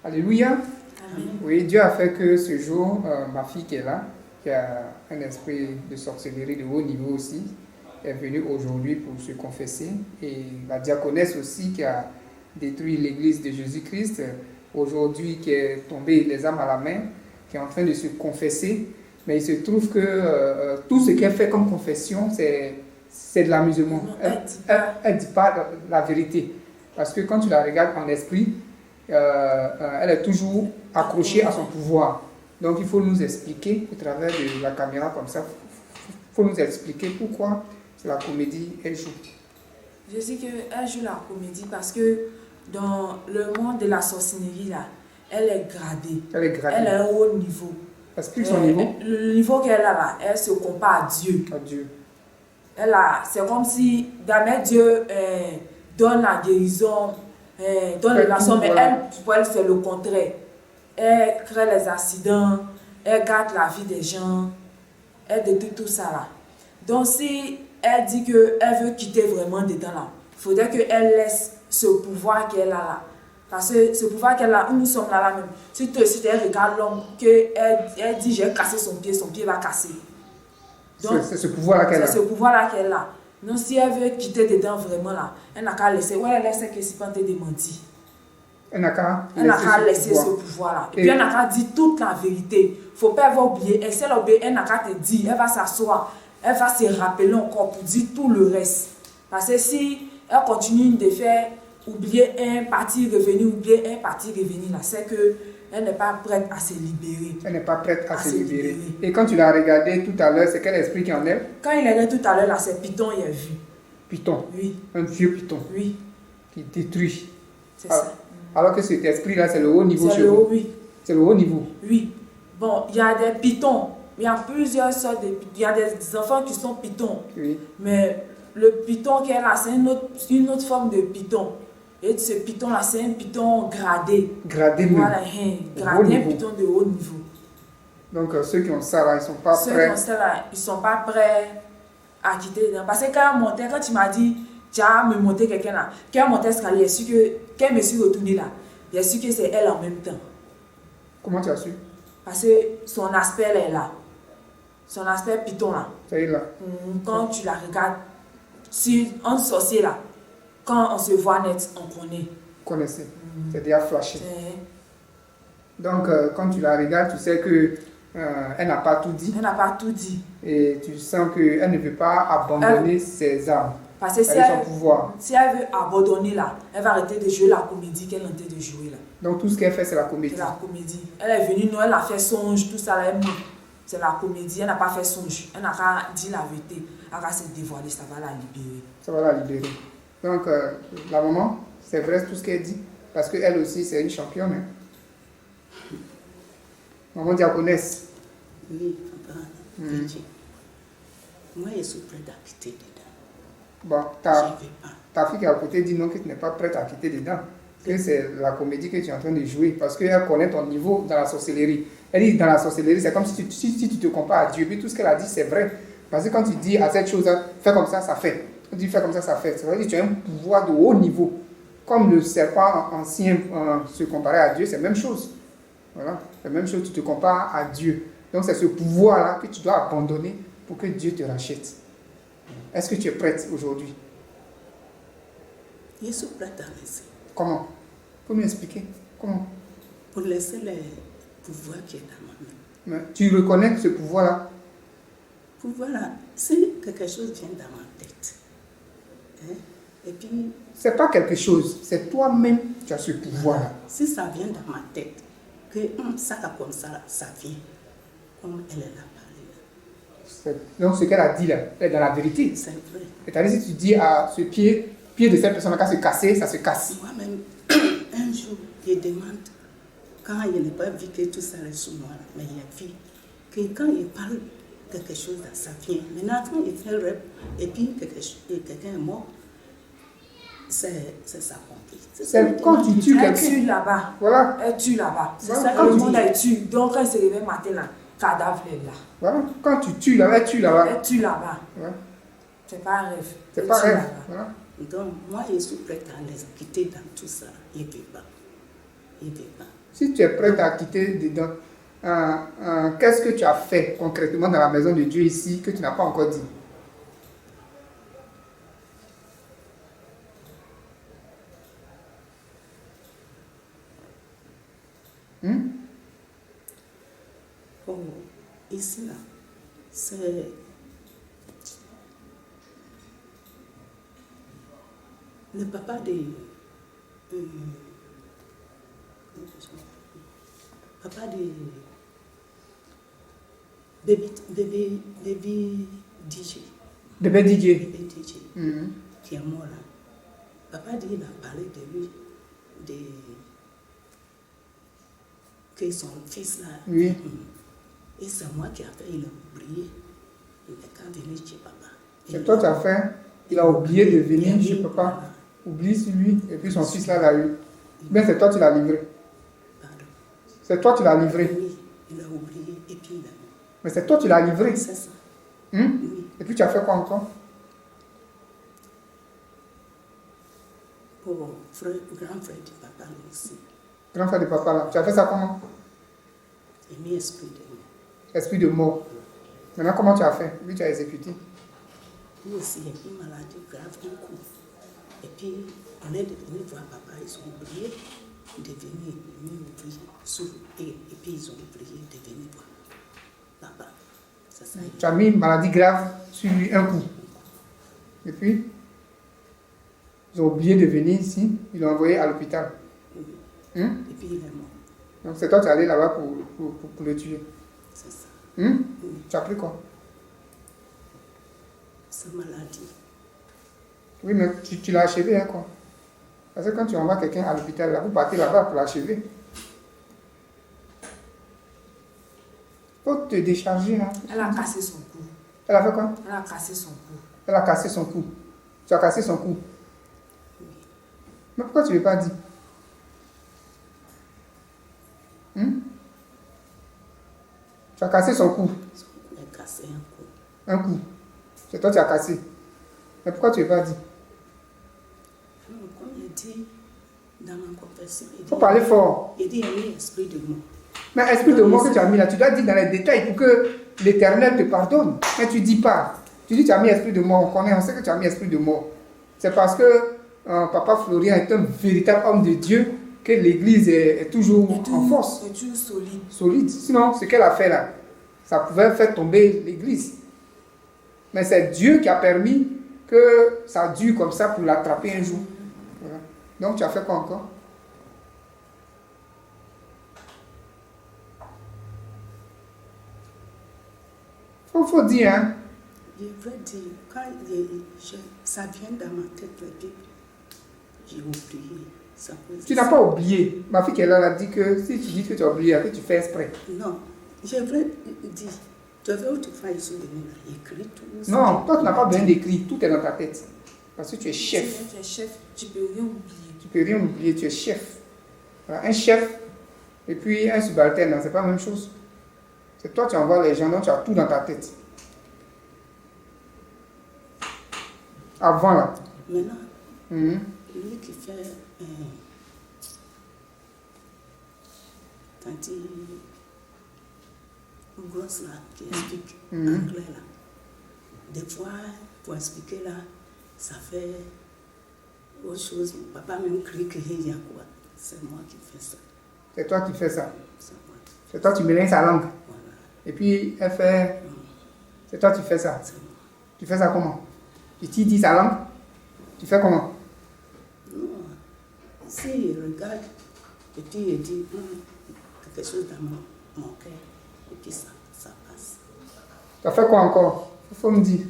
Alléluia. Amen. Oui, Dieu a fait que ce jour, ma fille qui est là, qui a un esprit de sorcellerie de haut niveau aussi, est venue aujourd'hui pour se confesser. Et la diaconesse aussi qui a détruit l'église de Jésus-Christ, aujourd'hui qui est tombée les armes à la main, qui est en train de se confesser. Mais il se trouve que tout ce qu'elle fait comme confession, c'est de l'amusement. Elle ne dit pas la vérité. Parce que quand tu la regardes en esprit, elle est toujours accrochée à son pouvoir. Donc il faut nous expliquer, au travers de la caméra comme ça, il faut nous expliquer pourquoi la comédie, elle joue. Je dis qu'elle joue la comédie parce que dans le monde de la sorcellerie, là, elle est gradée. Elle est gradée. Elle est au haut niveau. Explique son niveau. Le niveau qu'elle a là, elle se compare à Dieu. À Dieu. C'est comme si jamais Dieu donne la guérison, donne les nations, mais elle fait le contraire. Elle crée les accidents, elle gâte la vie des gens, elle détruit tout ça là. Donc si elle dit qu'elle veut quitter vraiment dedans là, il faudrait qu'elle laisse ce pouvoir qu'elle a là. Parce que ce pouvoir qu'elle a, nous sommes là même. Si tu regardes l'homme, elle dit j'ai cassé son pied va casser. C'est ce pouvoir-là qu'elle a. C'est ce pouvoir-là qu'elle a. Donc si elle veut quitter dedans vraiment là, elle n'a qu'à laisser. Ouais, elle laisse que si pas te démentir. Elle n'a qu'à laisser ce pouvoir-là. Et puis elle n'a qu'à dire toute la vérité. Il ne faut pas avoir oublié. Elle, si elle oublie, elle n'a qu'à te dire. Elle va s'asseoir. Elle va se rappeler encore pour dire tout le reste. Parce que si elle continue de faire oublier un parti revenu, oublier un parti revenu, là, c'est qu'elle n'est pas prête à se libérer. Elle n'est pas prête à se libérer. Et quand tu l'as regardé tout à l'heure, c'est quel esprit qui en est? Quand il est là tout à l'heure, là, c'est Python, il a vu. Python? Oui. Un vieux Python? Oui. Qui détruit. C'est ça. Alors que cet esprit-là, c'est le haut niveau chez vous. Oui. C'est le haut niveau. Oui. Bon, il y a des pythons. Il y a plusieurs sortes de pythons. Il y a des enfants qui sont pythons. Oui. Mais le python qui est là, c'est une autre forme de python. Et ce python-là, c'est un python gradé. Gradé même. Voilà, gradé, un python de haut niveau. Donc ceux qui ont ça là, ils ne sont pas prêts. Ceux qui ont ça là, ils ne sont pas prêts à quitter dedans. Parce que quand tu m'as dit, tu as me monté quelqu'un là, quand elle montait l'escalier, quand me suis retournée là, j'ai su que c'est elle en même temps. Comment tu as su? Parce que son aspect elle est là. Son aspect python là. C'est là. Quand tu la regardes, si un sorcier là, quand on se voit net, on connaît. Connaissez. C'est déjà flashé. Donc quand tu la regardes, tu sais que elle n'a pas tout dit. Elle n'a pas tout dit. Et tu sens qu'elle ne veut pas abandonner ses armes. Parce que si elle veut abandonner là, elle va arrêter de jouer la comédie qu'elle est en train de jouer là. Donc tout ce qu'elle fait, c'est la comédie. C'est la comédie. Elle est venue, non, elle a fait songe, tout ça là, elle ment. C'est la comédie, elle n'a pas fait songe. Elle n'a qu'à dire la vérité. Elle va se dévoiler, ça va la libérer. Ça va la libérer. Donc la maman, c'est vrai tout ce qu'elle dit. Parce qu'elle aussi, c'est une championne. Hein. Maman diaconesse. Oui, papa. Moi, je suis prête à quitter dedans. Bon, ta fille qui est à côté dit non, que tu n'es pas prête à quitter dedans. Que c'est la comédie que tu es en train de jouer. Parce qu'elle connaît ton niveau dans la sorcellerie. Elle dit dans la sorcellerie, c'est comme si tu te compares à Dieu. Puis tout ce qu'elle a dit, c'est vrai. Parce que quand tu dis à cette chose, fais comme ça fait. Quand tu dis fais comme ça fait. C'est vrai que tu as un pouvoir de haut niveau. Comme le serpent ancien se comparait à Dieu, c'est la même chose. Voilà, c'est la même chose, tu te compares à Dieu. Donc c'est ce pouvoir-là que tu dois abandonner pour que Dieu te rachète. Est-ce que tu es prête aujourd'hui? Je suis prête à laisser. Comment? Faut nous expliquer. Comment? Pour laisser le pouvoir qui est dans ma main. Mais tu reconnais ce pouvoir-là? Pouvoir-là, si quelque chose vient dans ma tête, hein, et puis... C'est pas quelque chose, c'est toi-même qui as ce pouvoir-là. Si ça vient dans ma tête, que ça comme ça, ça vient, comme elle est là. Donc ce qu'elle a dit là, elle est dans la vérité. C'est vrai. C'est-à-dire si tu dis à ce pied de cette personne qu'à se casser, ça se casse. Moi-même, un jour, je demande, quand je n'ai pas vu que tout ça reste sous moi, mais il a vu que quand il parle quelque chose, ça vient. Maintenant, quand il fait le rep, et puis quelqu'un est mort, c'est ça compris. C'est quand tu tues quelqu'un. Elle tue là-bas. Voilà. Elle tue là-bas. C'est Voilà. ça que le monde elle tue. Donc quand elle se réveille matin là, cadavre est là. Voilà. Quand tu tues là-bas, elle tue là-bas. Elle tue là-bas. Voilà. C'est pas un rêve. C'est pas un rêve. Voilà. Donc moi je suis prête à les quitter dans tout ça. Il ne veut pas. Il ne veut pas. Si tu es prête à quitter dedans, qu'est-ce que tu as fait concrètement dans la maison de Dieu ici que tu n'as pas encore dit? Oh, ici, là, c'est le papa de... papa de... Baby DJ. Bébé DJ. Baby DJ, qui est mort là. Papa dit, il a parlé de lui, que son fils là... Oui. Et c'est moi qui a fait, il a oublié. Il n'est qu'à venir chez papa. C'est toi qui as fait. Il a oublié de venir chez papa. Voilà. Oublie sur lui. Et puis son fils là l'a eu. Mais c'est toi qui l'as livré. Pardon. C'est toi qui l'as livré. Oui, il a oublié et puis il a... Mais c'est toi qui l'as livré. C'est ça. Oui. Et puis tu as fait quoi encore? Pour grand frère du papa là aussi. Grand frère de papa là. Tu as fait ça comment? J'ai mis esprit de moi. Esprit de mort. Maintenant, comment tu as fait? Lui, tu as exécuté. Lui aussi, il y a une maladie grave d'un coup. Et puis, on est devenu voir papa, ils ont oublié de venir ouvrir. Et puis, ils ont oublié de venir voir papa. C'est ça. Tu as mis une maladie grave sur lui un coup. Et puis, ils ont oublié de venir ici. Ils l'ont envoyé à l'hôpital. Et puis, il est mort. Donc, c'est toi qui es allé là-bas pour le tuer. C'est ça. Tu as pris quoi? Sa maladie. Oui, mais tu l'as achevé, hein, quoi. Parce que quand tu envoies quelqu'un à l'hôpital, là, vous partez là-bas pour l'achever. Faut te décharger, hein. Elle a cassé son cou. Elle a fait quoi? Elle a cassé son cou. Elle a cassé son cou. Tu as cassé son cou. Mais pourquoi tu ne l'as pas dit? Tu as cassé son cou. Il a cassé un coup. Un coup. C'est toi qui as cassé. Mais pourquoi tu ne l'as pas dit? Comme il dit dans ma confession, il Il faut parler fort. il dit, il y a mis esprit de moi. Mais esprit de mort que tu as mis là, tu dois dire dans les détails pour que l'Éternel te pardonne. Mais tu ne dis pas. Tu dis tu as mis esprit de mort, on sait que tu as mis esprit de mort. C'est parce que Papa Florian est un véritable homme de Dieu que l'Église est toujours en force. C'est toujours solide. Solide. Sinon, ce qu'elle a fait là, ça pouvait faire tomber l'Église. Mais c'est Dieu qui a permis que ça dure comme ça pour l'attraper un jour. Voilà. Donc tu as fait quoi encore? Faut dire, hein. Je veux dire, quand ça vient dans ma tête, la Bible, j'ai oublié. Tu n'as pas oublié. Ma fille qui est là, elle a dit que si tu dis que tu as oublié, après tu fais exprès. Non, je veux dire, tu veux autrefois, ils sont venus écrire tout. Non, toi tu n'as pas besoin d'écrire, tout est dans ta tête. Parce que tu es chef. Si tu es chef, tu ne peux rien oublier. Tu ne peux rien oublier, tu es chef. Voilà, un chef et puis un subalterne, c'est pas la même chose. C'est toi qui envoies les gens, donc tu as tout dans ta tête. Avant là. Maintenant, lui qui fait quand il grosse là, qui explique anglais là, des fois pour expliquer là, ça fait autre chose. Papa même crie qu'il y a quoi. C'est moi qui fais ça. C'est toi qui fais ça. C'est moi. C'est toi qui mélanges sa langue. Voilà. Et puis elle fait. C'est toi qui fais ça. C'est moi. Tu fais ça comment? Tu dis sa langue? Tu fais comment? Non. Si il regarde et puis il dit quelque chose dans mon cœur, et puis ça passe. Tu as fait quoi encore? Il faut me dire.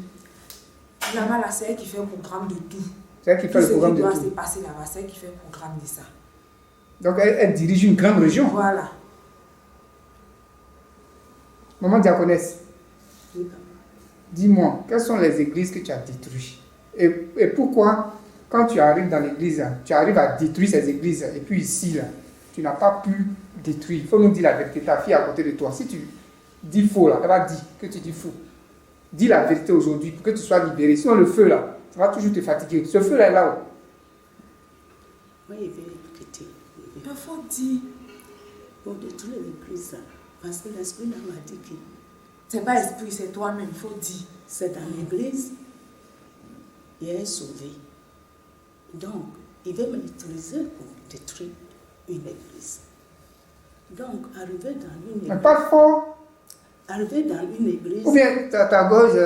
Là-bas, c'est elle qui fait le programme de tout. C'est elle qui fait le programme de tout. Ce qui doit tout. se passer là-bas, c'est elle qui fait le programme de ça. Donc elle dirige une grande région. Voilà. Maman diaconesse, Oui, papa. dis-moi, quelles sont les églises que tu as détruites? Et pourquoi, quand tu arrives dans l'église, tu arrives à détruire ces églises, et puis ici, là, tu n'as pas pu détruire? Il faut nous dire la vérité, ta fille est à côté de toi. Si tu dis faux, là, elle va dire que tu dis faux. Dis la vérité aujourd'hui pour que tu sois libéré. Sinon, le feu, là, ça va toujours te fatiguer. Ce feu-là est là-haut. Oui, il veut quitter. Il faut dire. pour détruire l'église. Parce que l'esprit là m'a dit que C'est pas esprit, c'est toi-même, il faut dire. c'est dans l'église, il est sauvé. Donc, il veut m'utiliser pour détruire une église. Donc, arriver dans une église. Mais pas fort. Arriver dans une église. Ou bien ta gauche.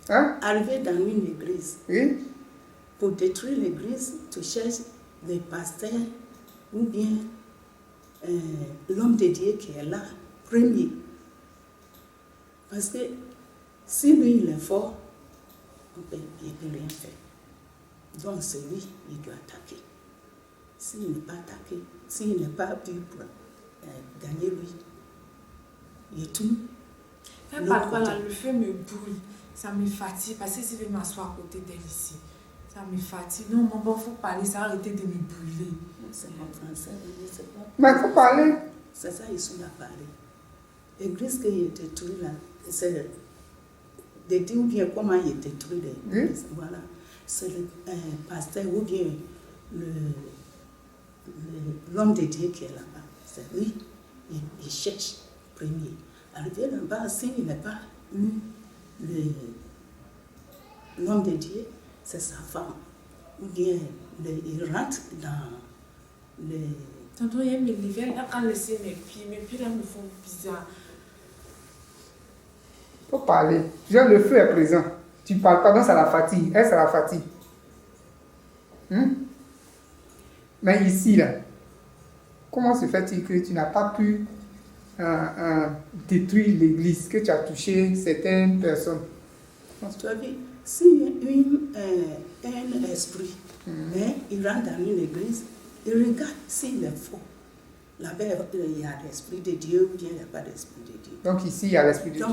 Hein? Arriver dans une église. Oui. Pour détruire l'église, tu cherches les pasteurs ou bien l'homme de Dieu qui est là, premier. Parce que si lui il est fort, il ne peut rien faire. Donc c'est lui, il doit attaquer. S'il n'est pas attaqué, s'il n'est pas vu pour gagner lui, il tout. Parfois là, le feu me brûle, ça me fatigue parce que si je vais m'asseoir à côté d'elle ici, ça me fatigue. Non, maman, il faut parler, ça a arrêté de me brûler. C'est mon français, c'est pas. Mais il faut parler. C'est ça, ils sont là parler. L'église qui est détruite là, c'est de dire ou bien comment il est détruit l'église. Oui. Voilà. C'est le pasteur ou bien l'homme de Dieu qui est là-bas. C'est lui, il cherche premier. Arrivé là-bas, s'il n'est pas l'homme de Dieu, c'est sa femme. Ou bien il rentre dans les... Tantôt, il me lève, il a laissé mes pieds là me font bizarre. Il faut parler. Le feu est présent. Tu ne parles pas, donc ça la fatigue. Elle, ça la fatigue. Mais ici, là, comment se fait-il que tu n'as pas pu détruire l'église, que tu as touché certaines personnes? Tu as vu, si un esprit, il rentre dans une église, il regarde s'il est faux. Là-bas, il y a l'esprit de Dieu ou bien il n'y a pas d'esprit de Dieu. Donc ici, il y a l'esprit de Dieu.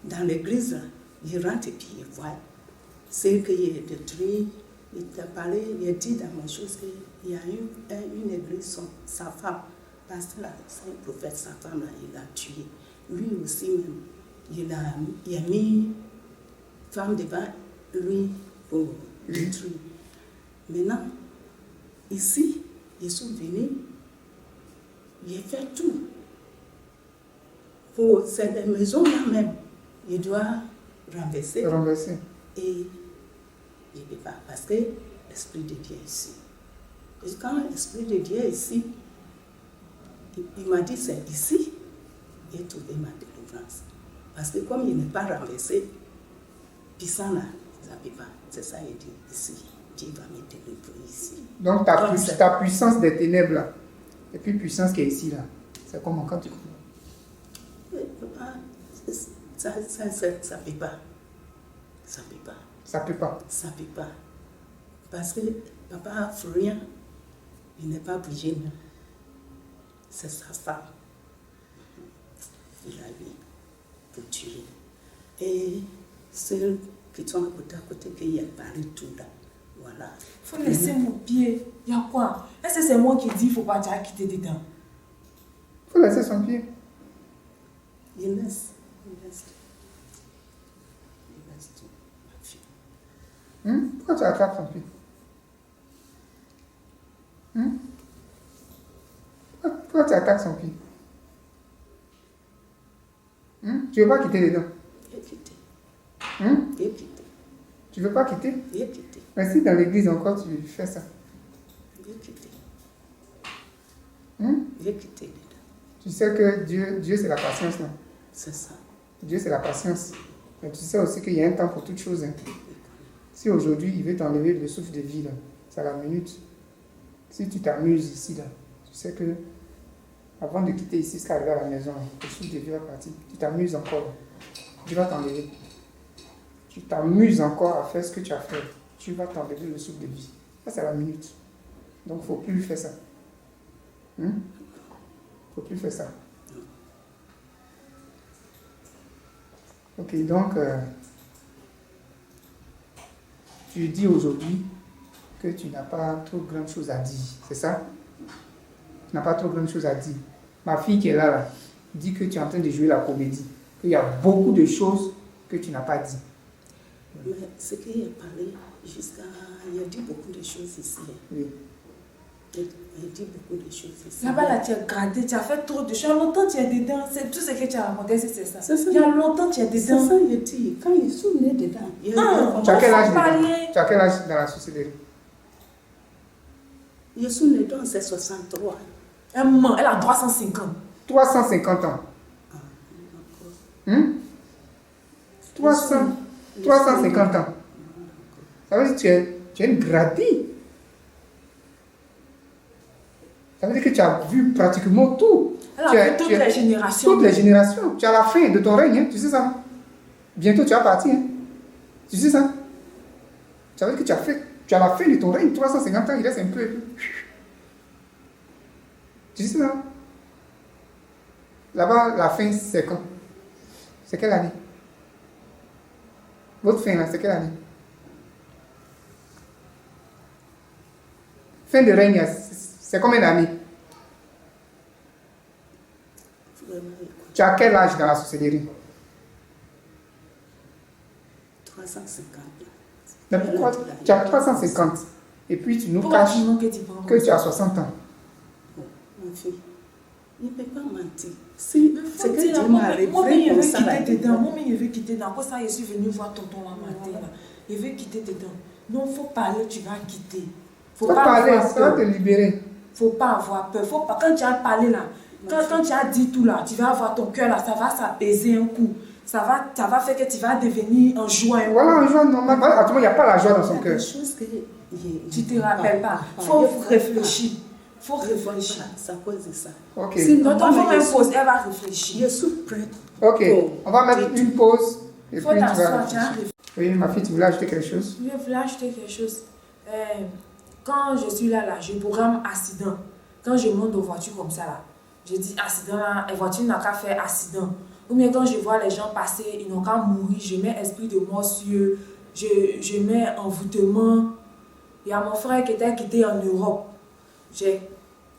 Dans l'église, il rentre et puis il voit. C'est qu'il est détruit. Il t'a parlé, il a dit dans ma chose qu'il y a eu une église, sa femme, parce que c'est un prophète, sa femme, là, il l'a tué. Lui aussi, même, il a mis femme devant lui pour détruire. Maintenant, ici, ils sont venus, il a fait tout. Pour cette maison-là même, il doit renverser. Et il ne peut pas, parce que l'Esprit de Dieu est ici. Et quand l'Esprit de Dieu est ici, il m'a dit c'est ici, il a trouvé ma délivrance. Parce que comme il n'est pas renversé, puissant là, ça ne peut pas. C'est ça il dit ici. Dieu va me délivrer ici. Donc ta puissance des ténèbres là, et puis puissance qui est ici là, c'est comment quand tu crois? Ça ne peut pas. Ça ne peut pas. Ça ne peut pas. Ça ne peut pas. Parce que papa Florian, il n'est pas obligé. C'est sa femme. Il a mis pour tuer. Et ceux qui sont à côté, qui a parlé tout là. Voilà. Il faut laisser mon pied. Il y a quoi? Est-ce que c'est moi qui dis qu'il ne faut pas déjà quitter dedans? Il faut laisser son pied. Il laisse tout. Pourquoi tu attrapes son pied? Pourquoi tu attaques son pied? Tu ne veux pas quitter dedans? Il est quitté. Tu ne veux pas quitter? Il est quitté. Mais si dans l'église encore tu fais ça? Il est quitté. Il est quitté dedans. Tu sais que Dieu c'est la patience, non? C'est ça. Dieu c'est la patience. Mais tu sais aussi qu'il y a un temps pour toute chose. Si aujourd'hui il veut t'enlever le souffle de vie, là, c'est à la minute. Si tu t'amuses ici, là, tu sais que avant de quitter ici, jusqu'à arriver à la maison, le souffle de vie va partir. Tu t'amuses encore. Dieu va t'enlever. Tu t'amuses encore à faire ce que tu as fait. Tu vas t'enlever le souffle de vie. Ça, c'est à la minute. Donc, il ne faut plus faire ça. Il ne faut plus faire ça. Ok, donc, tu dis aujourd'hui que tu n'as pas trop grande chose à dire. C'est ça? Tu n'as pas trop grande chose à dire. Ma fille qui est là, dit que tu es en train de jouer la comédie. Qu'il y a beaucoup de choses que tu n'as pas dit. Mais ce qu'il a parlé jusqu'à... Il a dit beaucoup de choses ici. Oui. Il dit beaucoup de choses ici. Là-bas, là, tu as gradé, tu as fait trop de choses. Il y a longtemps, tu es dedans. C'est tout ce que tu as raconté, c'est ça. C'est ça. Il y a longtemps, tu es C'est dedans. ça, il dit. Quand il est né dedans, il Tu as quel âge faut parler. dedans? Tu as quel âge dans la société? je suis né dans c'est 63. Elle a 350. 350 ans. Hum? 350 ans. Ça veut dire que tu es une gradie. Ça veut dire que tu as vu pratiquement tout. Elle a vu toutes les générations. Toutes les générations. Tu as la fin de ton règne, hein, tu sais ça. Bientôt tu vas partir. Hein. Tu sais ça. Ça veut dire que tu as la fin de ton règne. 350 ans, il reste un peu. Tu sais ça. Là-bas, la fin, c'est quand? C'est quelle année? Votre fin, là, c'est quelle année? Fin de règne, c'est combien d'années? Tu as quel âge dans la société? 350. Mais pourquoi tu as 350 et puis tu nous Pourquoi caches tu manques que tu as 60 ans? Mon fils, il ne peut pas mentir. Si C'est que Dieu m'a révélé comme ça, là, Moi, je veux quitter dedans. Pour ça, je suis venue voir tonton la matin. Je veux quitter dedans. Non, il faut parler, tu vas quitter. Faut pas parler, ça va te libérer. Faut pas avoir peur. Faut pas, quand tu as parlé là, quand tu as dit tout là, tu vas avoir ton cœur là, ça va s'apaiser un coup. Ça va faire que tu vas devenir en joie. Voilà, en joie normale. Attends, il n'y a pas la joie dans son il y a cœur. des choses que Tu te rappelles pas. Faut réfléchir. Faut réfléchir. C'est à cause de ça. Ok. Sinon, ton femme impose, elle va réfléchir. Je suis prête. Ok, on va mettre une pause. Et Faut puis tu t'asseoir, vas. tu as réfléchi. Oui, ma fille, tu voulais ajouter quelque chose? Je voulais acheter quelque chose. Quand je suis là, je programme accident. Quand je monte aux voitures comme ça, là, je dis accident, là, la voiture n'a qu'à faire accident. Ou bien quand je vois les gens passer, ils n'ont qu'à mourir, je mets esprit de morsure, je mets envoûtement. Il y a mon frère qui était quitté en Europe. J'ai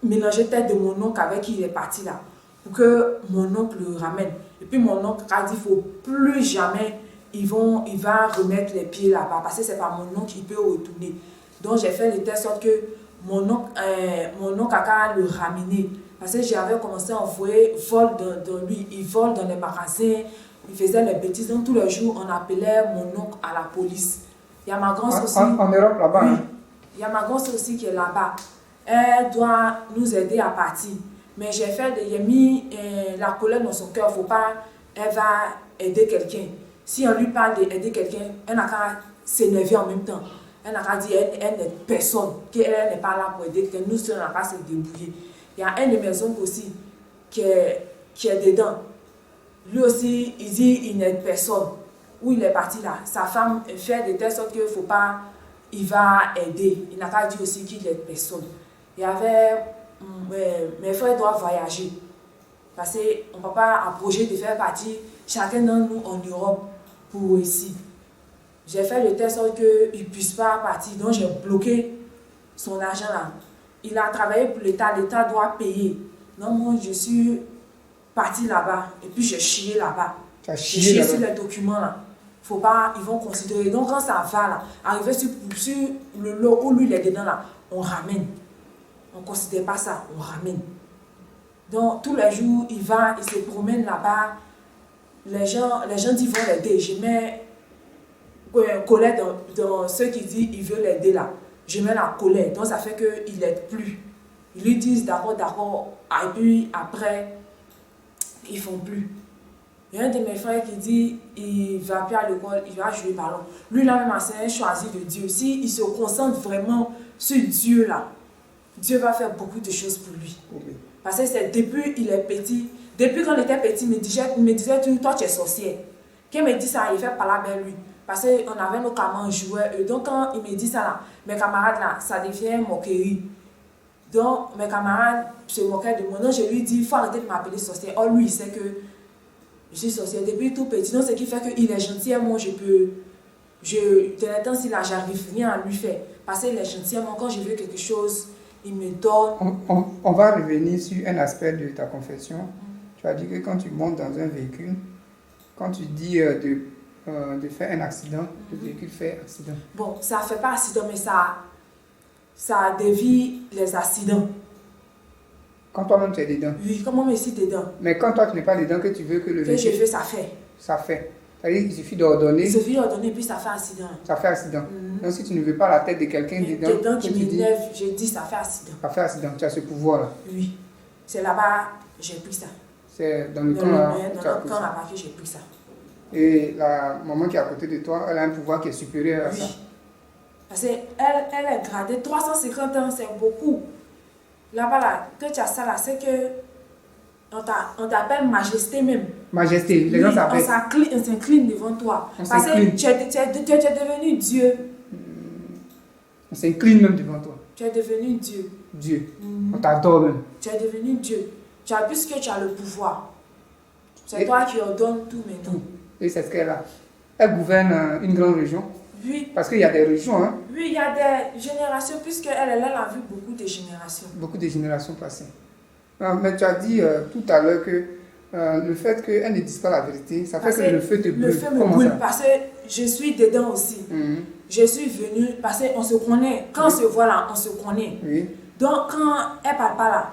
mélangé tête de mon oncle avec qui il est parti là, pour que mon oncle le ramène. Et puis mon oncle a dit, il ne faut plus jamais, il va remettre les pieds là-bas, parce que c'est pas mon oncle qui peut retourner. Donc j'ai fait de telle sorte que mon oncle a qu'à le ramener. Parce que j'avais commencé à envoyer vol dans lui. Il vole dans les magasins, il faisait les bêtises. Donc tous les jours, on appelait mon oncle à la police. Il y a ma grande aussi. En Europe, là-bas? Oui. Hein? Il y a ma grande aussi qui est là-bas. Elle doit nous aider à partir. Mais j'ai mis la colère dans son cœur. Faut pas, elle va aider quelqu'un. Si on lui parle d'aider quelqu'un, elle n'a qu'à s'énerver en même temps. Elle n'a qu'à dire elle n'est personne, qu'elle n'est pas là pour aider quelqu'un. Nous, on n'a pas à se débrouiller. Il y a un de mes oncles aussi qui est dedans. Lui aussi, il dit il n'est personne. Où il est parti là. Sa femme fait de telle sorte qu'il ne faut pas, il va aider. Il n'a qu'à dire aussi qu'il est personne. Il y avait, mes frères doivent voyager. Parce qu'on ne peut pas approcher de faire partie chacun d'entre nous en Europe pour ici. J'ai fait de telle sorte qu'il ne puisse pas partir. Donc j'ai bloqué son argent là. Il a travaillé pour l'État doit payer. Donc moi je suis partie là-bas et puis j'ai chié là-bas. Tu as J'ai chié chié là-bas. sur les documents là. Faut pas, ils vont considérer. Donc quand ça va là, arriver sur le lot où lui il est dedans là, on ramène. On ne considère pas ça, on ramène. Donc tous les jours, il se promène là-bas. Les gens disent vont l'aider. Je mets colère dans ceux qui disent ils veulent l'aider là. Je mets la colère. Donc ça fait qu'ils n'aident plus. Ils lui disent d'accord. Et puis après, ils ne font plus. Il y a un de mes frères qui dit il va plus à l'école, il va jouer le ballon. Lui là même c'est un choisi de Dieu. S'il se concentre vraiment sur Dieu là, Dieu va faire beaucoup de choses pour lui. Okay. Parce que c'est depuis il est petit, depuis quand il était petit, il me disait toi tu es sorcière. Quand il me dit ça, il fait parler avec lui. Parce qu'on avait nos camarades joueurs. Donc quand il me dit ça là, mes camarades là, ça devient moquerie. Donc mes camarades se moquaient de moi. Donc je lui dis, il faut arrêter de m'appeler sorcière. Or lui il sait que je suis sorcière depuis tout petit. Donc ce qui fait qu'il est gentil, moi de l'instant s'il a, j'arrive rien à lui faire. Parce qu'il est gentil, moi quand je veux quelque chose, il me donne. On va revenir sur un aspect de ta confession. Tu as dit que quand tu montes dans un véhicule, quand tu dis de faire un accident, le véhicule fait accident. Bon, ça ne fait pas accident, mais ça ça dévie les accidents. Quand toi-même tu es dedans. Oui, comme on me cite dedans. Mais quand toi tu n'es pas dedans, que tu veux que le Que je véhicule, fais, ça fait. ça fait. C'est-à-dire qu'il suffit d'ordonner, Il suffit d'ordonner, puis ça fait accident. ça fait accident. Donc si tu ne veux pas la tête de quelqu'un dedans, Dedans que qui tu dis, m'énerve, je dis ça fait accident. ça fait accident. Tu as ce pouvoir-là. Oui. C'est là-bas, j'ai pris ça. C'est dans le Dans camp là, le tu as camp pris ça. là-bas que j'ai pris ça. Et la maman qui est à côté de toi, elle a un pouvoir qui est supérieur à ça. Oui. Parce qu'elle est gradée 350 ans, c'est beaucoup. Là-bas, là, que tu as ça là, c'est que on t'appelle majesté même. Majesté, les Oui, gens on s'appellent. s'incline devant toi. On Parce que s'incline. tu es devenu Dieu. On s'incline même devant toi. Tu es devenu Dieu. Dieu. Mhm. On t'adore même. Tu es devenu Dieu. Puisque tu as le pouvoir. C'est Et- toi qui ordonnes tout maintenant. Et c'est ce qu'elle a. Elle gouverne une grande région. Oui, Parce qu'il y a des régions, hein, oui, il y a des générations, puisqu'elle a vu beaucoup de générations. beaucoup de générations passées. Mais tu as dit tout à l'heure que le fait qu'elle ne dise pas la vérité, ça fait Parce que le feu te brûle. Le feu me Comment brûle ça? parce que je suis dedans aussi. Mhm. Je suis venue parce qu'on se connaît. Quand on se voit là, on se connaît. Oui. Donc, quand elle parle pas là,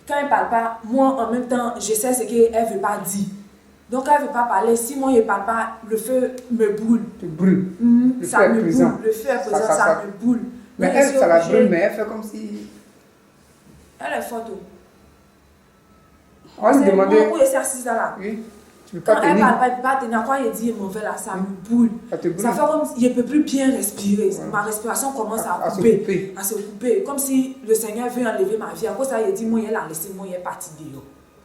quand elle parle pas, moi en même temps, je sais ce qu'elle veut pas dire. Donc, elle veut pas parler. Si moi je parle pas, le feu me brûle. Te brûle. Le Ça feu est me présent. brûle. Le feu est présent, Ça- ça me brûle. Mais Donc, elle, je suis ça la obligée- brûle, mais elle fait comme si. Elle est forte. On va lui demander. Moi, où est assise là? Oui. Tu ne peux Quand pas elle tenir. parle pas, elle peut pas tenir. Quand elle dit mauvais là, ça me brûle. Ça te brûle. Ça fait comme si je ne peux plus bien respirer. Ouais. Ma respiration commence À à se couper. couper. À se couper. Comme si le Seigneur veut enlever ma vie. À cause de ça, il dit, moi, il a laissé, moi, il est parti de l'eau.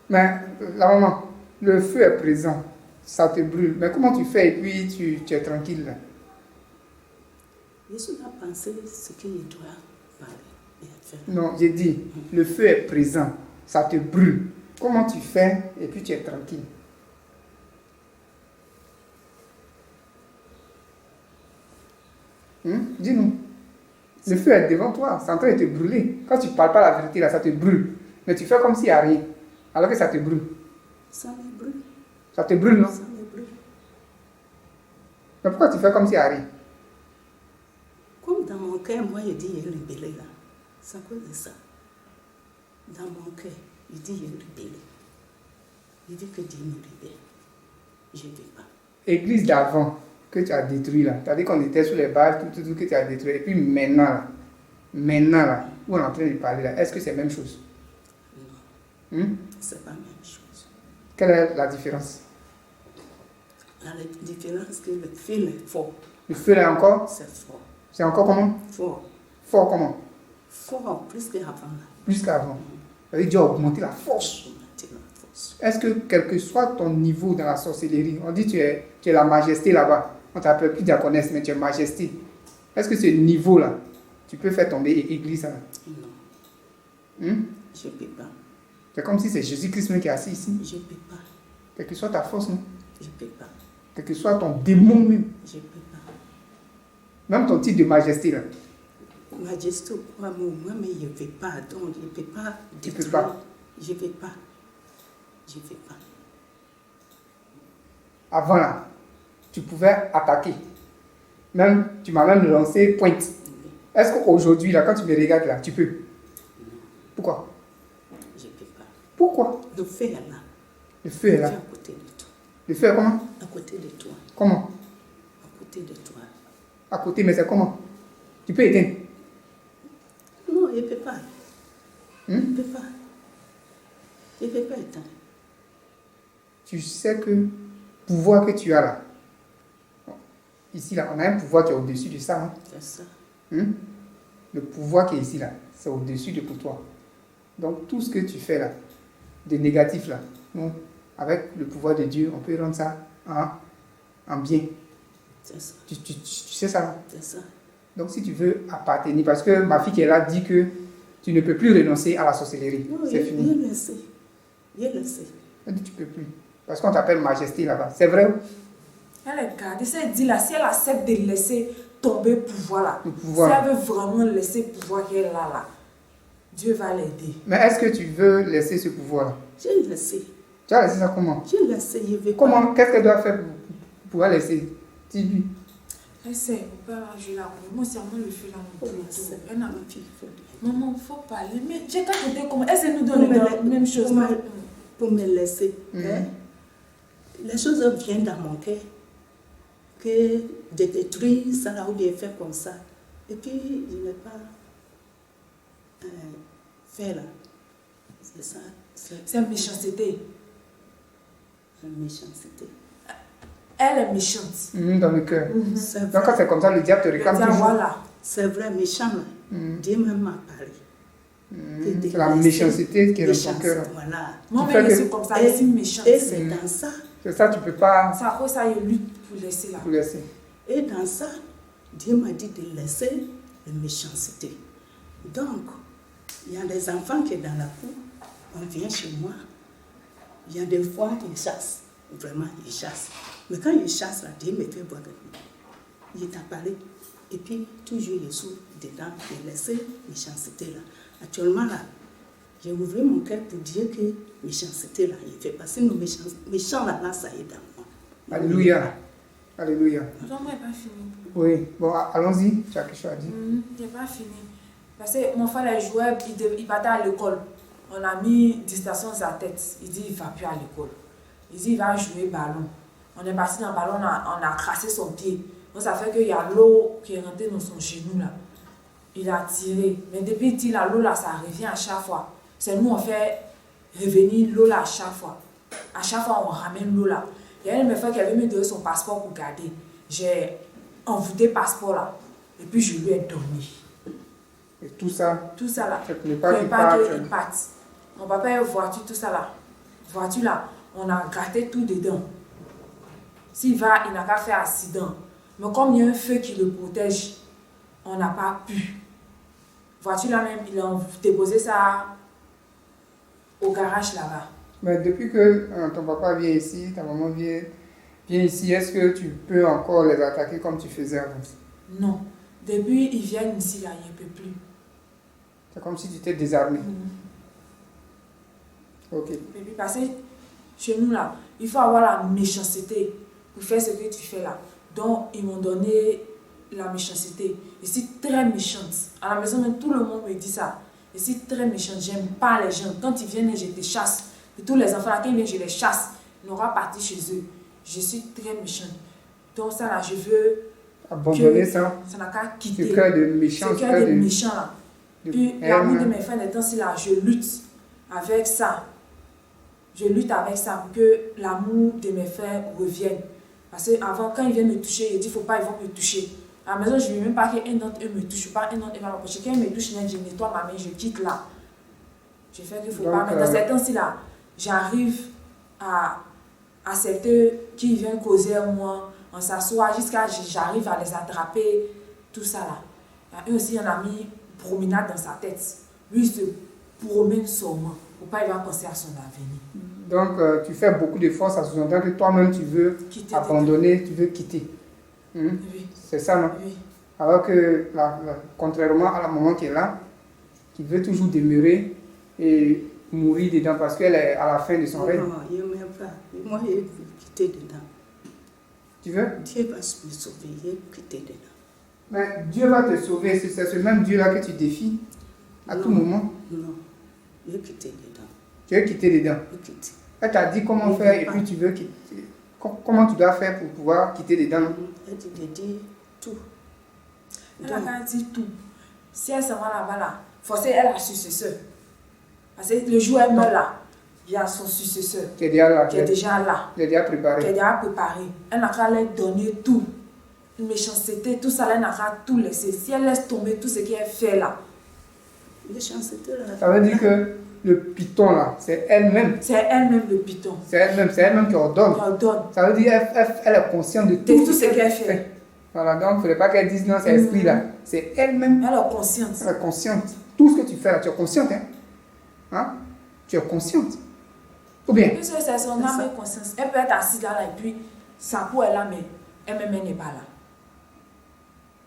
Mais la maman, le feu est présent. Ça te brûle. Mais comment tu fais et puis tu es tranquille là? Je dois penser ce qu'il doit parler et faire. Non, j'ai dit, le feu est présent. Ça te brûle. Comment tu fais et puis tu es tranquille? Dis-nous. Le feu est devant toi, c'est en train de te brûler. Quand tu ne parles pas la vérité, là, ça te brûle. Mais tu fais comme s'il n'y a rien. Alors que ça te brûle. Ça me brûle. Ça te brûle, non? Ça me brûle. Mais pourquoi tu fais comme s'il n'y a rien? Comme dans mon cœur, moi, je dis, il est libellé là. C'est à cause de ça. Dans mon cœur, il dit, il est libellé. Il dit que Dieu nous libère. Je ne vais pas. Église d'avant que tu as détruit là. Tu as dit qu'on était sous les balles, tout que tu as détruit. Et puis maintenant là, où on est en train de parler là, est-ce que c'est la même chose? Non, c'est pas la même chose. Quelle est la différence? La différence que le fil est fort. Le feu là encore, C'est fort. c'est encore comment? Fort. Fort comment? Fort, plus qu'avant là. Plus qu'avant. Ça veut dire Dieu a augmenté la force. Augmenter la force. Est-ce que quel que soit ton niveau dans la sorcellerie, on dit tu es la majesté là-bas, on t'appelle plus diaconesse, mais tu es majesté. Est-ce que ce niveau-là, tu peux faire tomber église là? Non, je ne peux pas. C'est comme si c'est Jésus-Christ même qui est assis ici. Je ne peux pas. Quelle que soit ta force, non? Je ne peux pas. Quel que soit ton démon même, Je ne peux pas. même ton titre de majesté là. Majesté, moi, mais je ne vais pas. Donc, je ne peux pas. Tu peux détruire. pas. Je ne vais pas. Je ne vais pas. Avant là, tu pouvais attaquer. Même, tu m'as même lancé pointe. Est-ce qu'aujourd'hui là, quand tu me regardes là, tu peux? Pourquoi? Je ne peux pas. Pourquoi? Le feu est là. Le feu est Le là. feu à côté de toi. Le feu est comment? À côté de toi. Comment? À côté de toi. À côté, mais c'est comment? Tu peux éteindre. Non, je ne peux pas. Je Hmm? ne peux pas. Je ne peux pas éteindre. Tu sais que pouvoir que tu as là, ici là, on a un pouvoir qui est au-dessus de ça. Hein? C'est ça. Le pouvoir qui est ici là, c'est au-dessus de pour toi. Donc tout ce que tu fais là, de négatif là, nous, avec le pouvoir de Dieu, on peut rendre ça en bien. C'est ça. Tu sais ça, non? C'est ça. Donc si tu veux appartenir, parce que ma fille qui est là dit que tu ne peux plus renoncer à la sorcellerie. Non, C'est fini. Je le sais. Je le sais. Elle dit tu peux plus. Parce qu'on t'appelle majesté là-bas. C'est vrai? Elle est gardée. Elle dit là, si elle accepte de laisser tomber le pouvoir là, Le pouvoir. si elle veut vraiment laisser le pouvoir qu'elle a là, Dieu va l'aider. Mais est-ce que tu veux laisser ce pouvoir-là? Je le sais. Tu vas laisser ça comment? Je le sais. Je vais pas. Comment? Qu'est-ce qu'elle doit faire pour pouvoir laisser? Dis-lui. Elle sait, on peut jouer la cour. Moi, c'est à moi le feu là, mon tour. Elle n'a pas fille. Maman, il faut parler. Mais j'ai qu'à côté comment. Est-ce que nous donnons la même chose? Pour me laisser. Hein? Les choses viennent dans mon cœur. Que de détruire ça là ou bien faire comme ça. Et puis, je n'ai pas fait là. C'est ça. C'est une méchanceté. Une méchanceté. Elle est méchante. Dans le cœur. Donc quand c'est comme ça, le diable te réclame toujours. Voilà. C'est vrai, méchant là. Dieu même m'a parlé. C'est la méchanceté qui est dans ton cœur. Voilà. Moi, je suis comme ça, je suis méchante. Et c'est dans ça. C'est ça, tu peux pas. C'est à cause ça, je lutte pour laisser là. Pour laisser. Et dans ça, Dieu m'a dit de laisser la méchanceté. Donc, il y a des enfants qui sont dans la cour, on vient chez moi, il y a des fois ils chassent, vraiment ils chassent. Mais quand ils chassent, là, Dieu me fait boire de l'eau. Il t'a parlé. Et puis, toujours il est sous dedans, de laisser méchanceté là. Actuellement là, j'ai ouvert mon cœur pour dire que méchanceté là, il fait passer nos méchants là, ça y est dans moi. Alléluia. Alléluia. Non, moi, je n'ai pas fini. Oui, bon, allons-y, tu as quelque chose à dire. Je n'ai pas fini. Parce que mon frère les jouait, il partait à l'école. On a mis distraction sur sa tête. Il dit il ne va plus à l'école. Il dit il va jouer ballon. On est parti dans le ballon, on a crassé son pied. Donc ça fait qu'il y a l'eau qui est rentrée dans son genou là. Il a tiré. Mais depuis qu'il a l'eau là, ça revient à chaque fois. C'est nous on fait revenir l'eau là à chaque fois. À chaque fois on ramène l'eau là. Il y a une de mes frères qui avait mis de son passeport pour garder. J'ai envoûté le passeport là. Et puis je lui ai donné. Et tout ça là. Ça ne pas qu'il parte. Mon papa a une voiture, tout ça là. Voiture là, on a gratté tout dedans. S'il va, il n'a qu'à faire accident. Mais comme il y a un feu qui le protège, on n'a pas pu. Voiture là même, il a déposé ça au garage là-bas. Mais depuis que ton papa vient ici, ta maman vient ici, est-ce que tu peux encore les attaquer comme tu faisais avant? Non. Depuis ils viennent ici là, il ne peut plus. C'est comme si tu étais désarmé. Ok. Et puis parce que chez nous là, il faut avoir la méchanceté pour faire ce que tu fais là. Donc ils m'ont donné la méchanceté. Je suis très méchante. À la maison, même, tout le monde me dit ça. Je suis très méchante. J'aime pas les gens. Quand ils viennent, je les chasse. Et tous les enfants là, quand ils viennent, je les chasse. Ils n'ont pas parti chez eux. Je suis très méchante. Donc ça là, je veux abandonner ça. Ça n'a qu'à quitter. Ce cœur de méchant. Ce cœur de méchant là. Puis l'amour de mes frères, les temps-ci là, je lutte avec ça. Je lutte avec ça pour que l'amour de mes frères revienne. Parce qu'avant, quand ils viennent me toucher, ils disent il ne faut pas, ils vont me toucher. À la maison, je ne veux même pas qu'un d'entre eux me touche, pas un d'entre eux va m'approcher. Quand ils me touchent, je nettoie ma main, je quitte là. Je fais qu'il ne faut pas. Mais dans ces temps-ci là, j'arrive à accepter qu'ils viennent causer à moi. On s'assoit jusqu'à j'arrive à les attraper, tout ça là. Et aussi, on a mis promenade dans sa tête. Lui, il se promène seulement. Pour pas il va penser à son avenir. Donc, tu fais beaucoup d'efforts, ça sous-entend que toi-même, tu veux abandonner, tu veux quitter. Oui. C'est ça, non? Oui. Alors que, contrairement à la maman qui est là, qui veut toujours demeurer et mourir dedans parce qu'elle est à la fin de son règne. Non, je ne m'aime pas. Moi, je vais quitter dedans. Tu veux? Dieu va me sauver, je vais quitter dedans. Mais Dieu va te sauver, c'est ce même Dieu-là que tu défies à tout moment. Non, je vais quitter dedans. Tu veux quitter dedans? Je vais quitter. Elle t'a dit comment faire et puis tu veux quitter. Comment tu dois faire pour pouvoir quitter dedans? Elle dit tout. Elle a dit tout. Si elle s'en va là-bas, là, forcément, elle a successeur. Parce que le jour où elle meurt là, il y a son successeur qui est déjà là. Qui est déjà préparé. Qui est déjà préparé. Elle n'a qu'à leur donner tout. Une méchanceté, tout ça, elle n'a qu'à tout laisser. Si elle laisse tomber tout ce qu'elle fait là. Méchanceté là. Ça veut dire que le python là, c'est elle-même. C'est elle-même le python. C'est elle-même qui ordonne. Ça veut dire qu'elle est consciente de tout ce qu'elle fait. Voilà, donc il ne faudrait pas qu'elle dise non, c'est l'esprit là. C'est elle-même. Elle est consciente. Elle est consciente. Tout ce que tu fais là, tu es consciente. Hein? Tu es consciente. Ou bien? Puisque c'est son âme et conscience. Elle peut être assise là et puis sa peau est là, mais elle-même n'est pas là.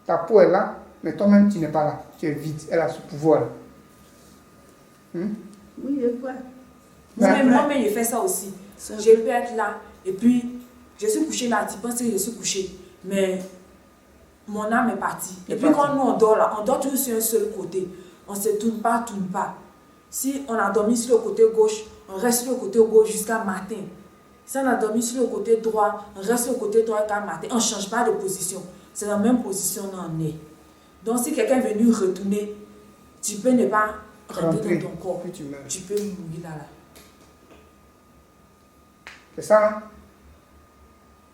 Ta peau est là, mais toi-même tu n'es pas là. Tu es vide. Elle a ce pouvoir là. Oui, je vois. Moi-même, je fais ça aussi. Je peux être là, et puis, je suis couchée là, tu penses que je suis couchée. Mais mon âme est partie. Et puis quand nous on dort là, on dort toujours sur un seul côté. On ne se tourne pas. Si on a dormi sur le côté gauche, on reste sur le côté gauche jusqu'à matin. Si on a dormi sur le côté droit, on reste sur le côté droit jusqu'à matin. On ne change pas de position. C'est la même position où on est. Donc si quelqu'un est venu retourner, tu peux ne pas rentrer dans ton corps. Tu peux mourir là. C'est ça, hein?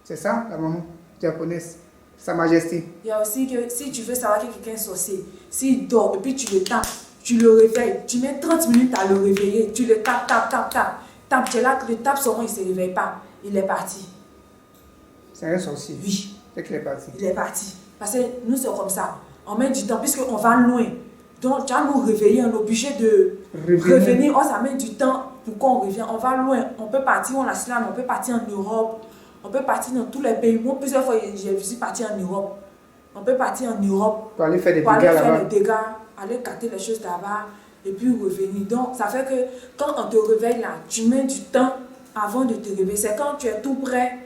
C'est ça, la maman diaconesse, Sa Majesté. Il y a aussi que si tu veux savoir que quelqu'un est sorcier, s'il dort et puis tu le tapes, tu le réveilles, tu mets 30 minutes à le réveiller, tu le tapes, tu es là, tu le tapes seulement, il ne se réveille pas, il est parti. C'est un sorcier? Oui. C'est qu'il est parti? Il est parti. Parce que nous, c'est comme ça. On met du temps, puisqu'on va loin. Donc, tu vas nous réveiller, on est obligé de revenir. Oh, ça met du temps pour qu'on revienne. On va loin. On peut partir en Islam, on peut partir en Europe, on peut partir dans tous les pays. Moi, plusieurs fois, je suis partie en Europe. On peut partir en Europe pour aller faire des dégâts là-bas. Aller capter les choses là-bas et puis revenir. Donc, ça fait que quand on te réveille là, tu mets du temps avant de te réveiller. C'est quand tu es tout prêt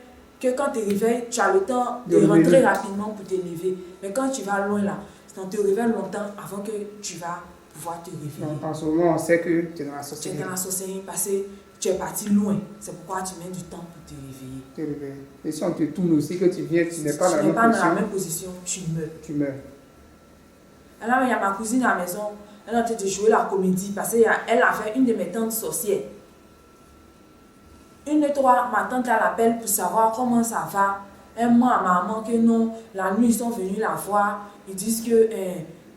que quand tu te réveilles, tu as le temps de rentrer rapidement pour te lever. Mais quand tu vas loin là, on te réveille longtemps avant que tu vas pouvoir te réveiller. Donc, en ce moment, on sait que tu es dans la sorcellerie. Tu es dans la sorcellerie parce que tu es parti loin. C'est pourquoi tu mets du temps pour te réveiller. Et si on te tourne aussi, que tu viens, tu n'es pas dans la même position, tu meurs. Tu meurs. Alors, il y a ma cousine à la maison, elle est en train de jouer la comédie parce qu'elle avait une de mes tantes sorcières. Une de trois, ma tante l'appelle pour savoir comment ça va. Elle ment à maman que non, la nuit ils sont venus la voir. Ils disent que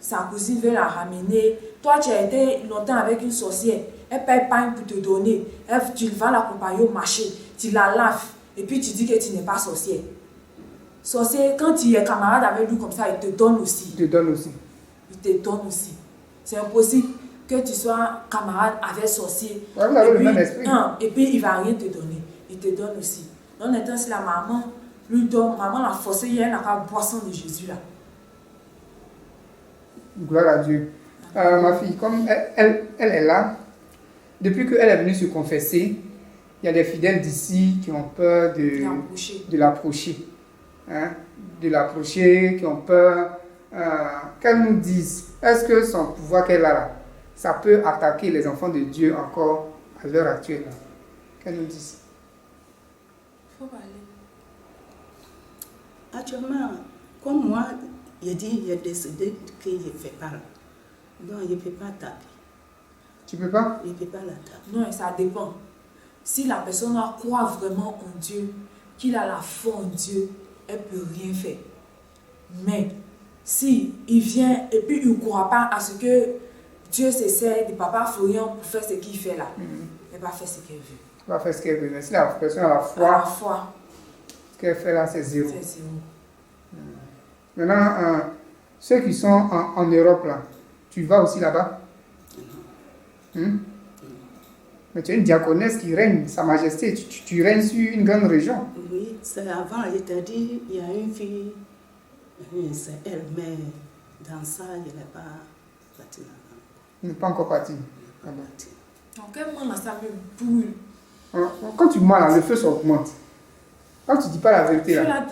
sa cousine veut la ramener. Toi, tu as été longtemps avec une sorcière. Elle paye pas pour te donner. Tu vas l'accompagner au marché. Tu la laves. Et puis tu dis que tu n'es pas sorcière. Sorcière, quand tu es camarade avec lui comme ça, il te donne aussi. Il te donne aussi. Il te donne aussi. C'est impossible que tu sois camarade avec sorcier. Ouais, vous avez le même esprit. Et puis il ne va rien te donner. Il te donne aussi. Donc maintenant, si la maman lui donne, maman l'a forcé, hier, elle n'a pas boisson de Jésus là. Gloire à Dieu. Ma fille, comme elle est là, depuis qu'elle est venue se confesser, il y a des fidèles d'ici qui ont peur de l'approcher. Hein? De l'approcher, qui ont peur qu'elle nous dise, est-ce que son pouvoir qu'elle a là, ça peut attaquer les enfants de Dieu encore à l'heure actuelle? Qu'elle nous dise. Il faut parler. Actuellement, comme moi, il est décédé qu'il ne fait pas. Donc, il ne peut pas taper. Tu peux pas? Il ne peut pas la taper. Non, ça dépend. Si la personne croit vraiment en Dieu, qu'il a la foi en Dieu, elle ne peut rien faire. Mais si il vient et puis il ne croit pas à ce que Dieu s'essaie de Papa Florian pour faire ce qu'il fait là, elle va faire ce qu'elle veut. Elle va faire ce qu'elle veut. Mais si la personne a la foi, ce qu'elle fait là, c'est zéro. C'est zéro. Maintenant, ceux qui sont en Europe là, tu vas aussi là-bas? Mais tu es une diaconesse qui règne, Sa Majesté, tu règnes sur une grande région. Oui, c'est avant, il t'a dit, il y a une fille, c'est elle, mais dans ça, il n'est pas parti là-bas. Il n'est pas encore parti. Donc, quel moment ça me brûle? Quand tu mens là, le feu s'augmente. Quand tu ne dis pas la vérité là,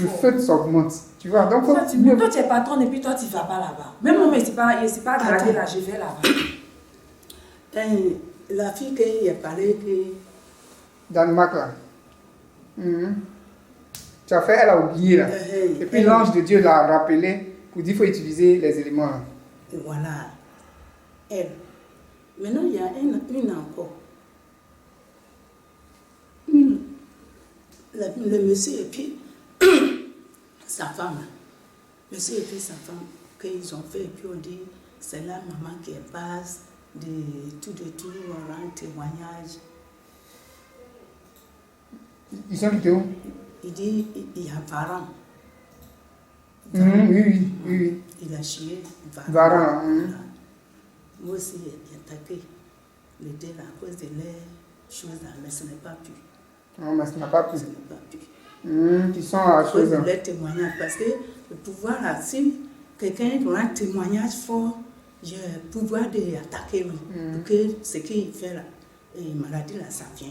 le feu s'augmente. Tu vois, donc toi, tu es patron et puis toi, tu ne vas pas là-bas. Même moi, mais ce n'est pas gradé là, je vais là-bas. La fille qui a parlé que... Danemark là. Tu as fait, elle a oublié là. Et puis l'ange de Dieu l'a rappelé pour dire qu'il faut utiliser les éléments là. Voilà. Elle. Maintenant, il y a une encore. Le monsieur et puis sa femme. Monsieur et puis sa femme, qu'ils ont fait, et puis on dit, c'est la maman qui est basse, de tout, on rend témoignage. Ils sont quittés où? Il dit, il y a Varan. Oui. Il a chié Varan. Moi aussi, il a attaqué les deux là, à cause de les choses là, mais ce n'est pas pu. Non, mais ce n'a pas pu. Ce n'est pas pu. Qui sont à cause de les témoignages, parce que le pouvoir là, si quelqu'un a un témoignage fort, j'ai le pouvoir d'attaquer lui. Pour que ce qu'il fait là, et maladie là, ça vient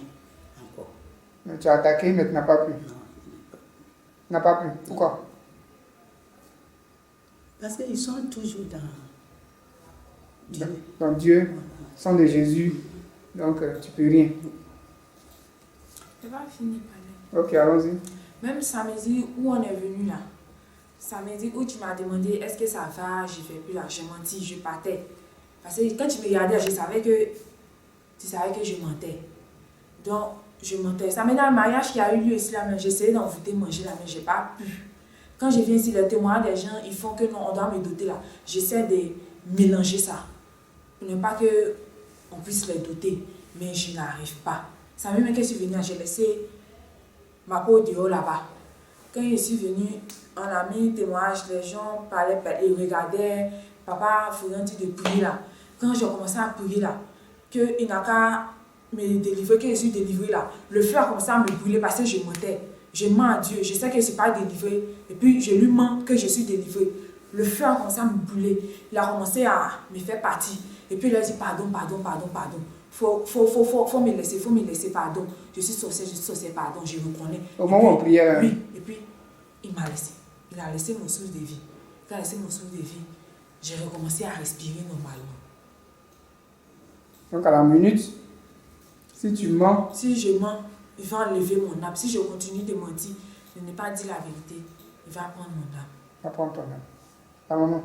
encore. Mais tu as attaqué, mais tu n'as pas pu. Non, Tu n'as pas pu. Pourquoi? Parce qu'ils sont toujours dans Dieu. Dans Dieu, sang de Jésus, donc tu peux rien. Je vais finir par là. Ok, allons-y. Même samedi où on est venu là, samedi où tu m'as demandé est-ce que ça va, je fais plus là, j'ai menti, je partais. Parce que quand tu me regardais, tu savais que je mentais. Donc, je mentais. Ça maintenant, le mariage qui a eu lieu ici là, j'essayais d'envoûter manger là, mais je n'ai pas pu. Quand je viens ici, les témoignages des gens, ils font que non, on doit me doter là. J'essaie de mélanger ça. Pour ne pas qu'on puisse les doter. Mais je n'arrive pas. Ça même que je suis venue, j'ai laissé ma peau dehors là-bas. Quand je suis venue, on a mis témoignage, les gens parlaient, ils regardaient. Papa faisait un petit de prier là. Quand j'ai commencé à prier là, qu'il n'a qu'à me délivrer, que je suis délivrée là, le feu a commencé à me brûler parce que je mentais. Je mens à Dieu, je sais que je ne suis pas délivrée. Et puis je lui mens que je suis délivrée. Le feu a commencé à me brûler. Il a commencé à me faire partir. Et puis il a dit pardon. Faut me laisser, pardon. Je suis sorcière, pardon, je reconnais. Au moment où on priait. Oui, et puis il m'a laissé. Il a laissé mon souffle de vie. Il a laissé mon souffle de vie. J'ai recommencé à respirer normalement. Donc à la minute, si tu mens. Si je mens, il va enlever mon âme. Si je continue de mentir, de ne pas dire la vérité, il va prendre mon âme. Il va prendre ton âme. Ah maman,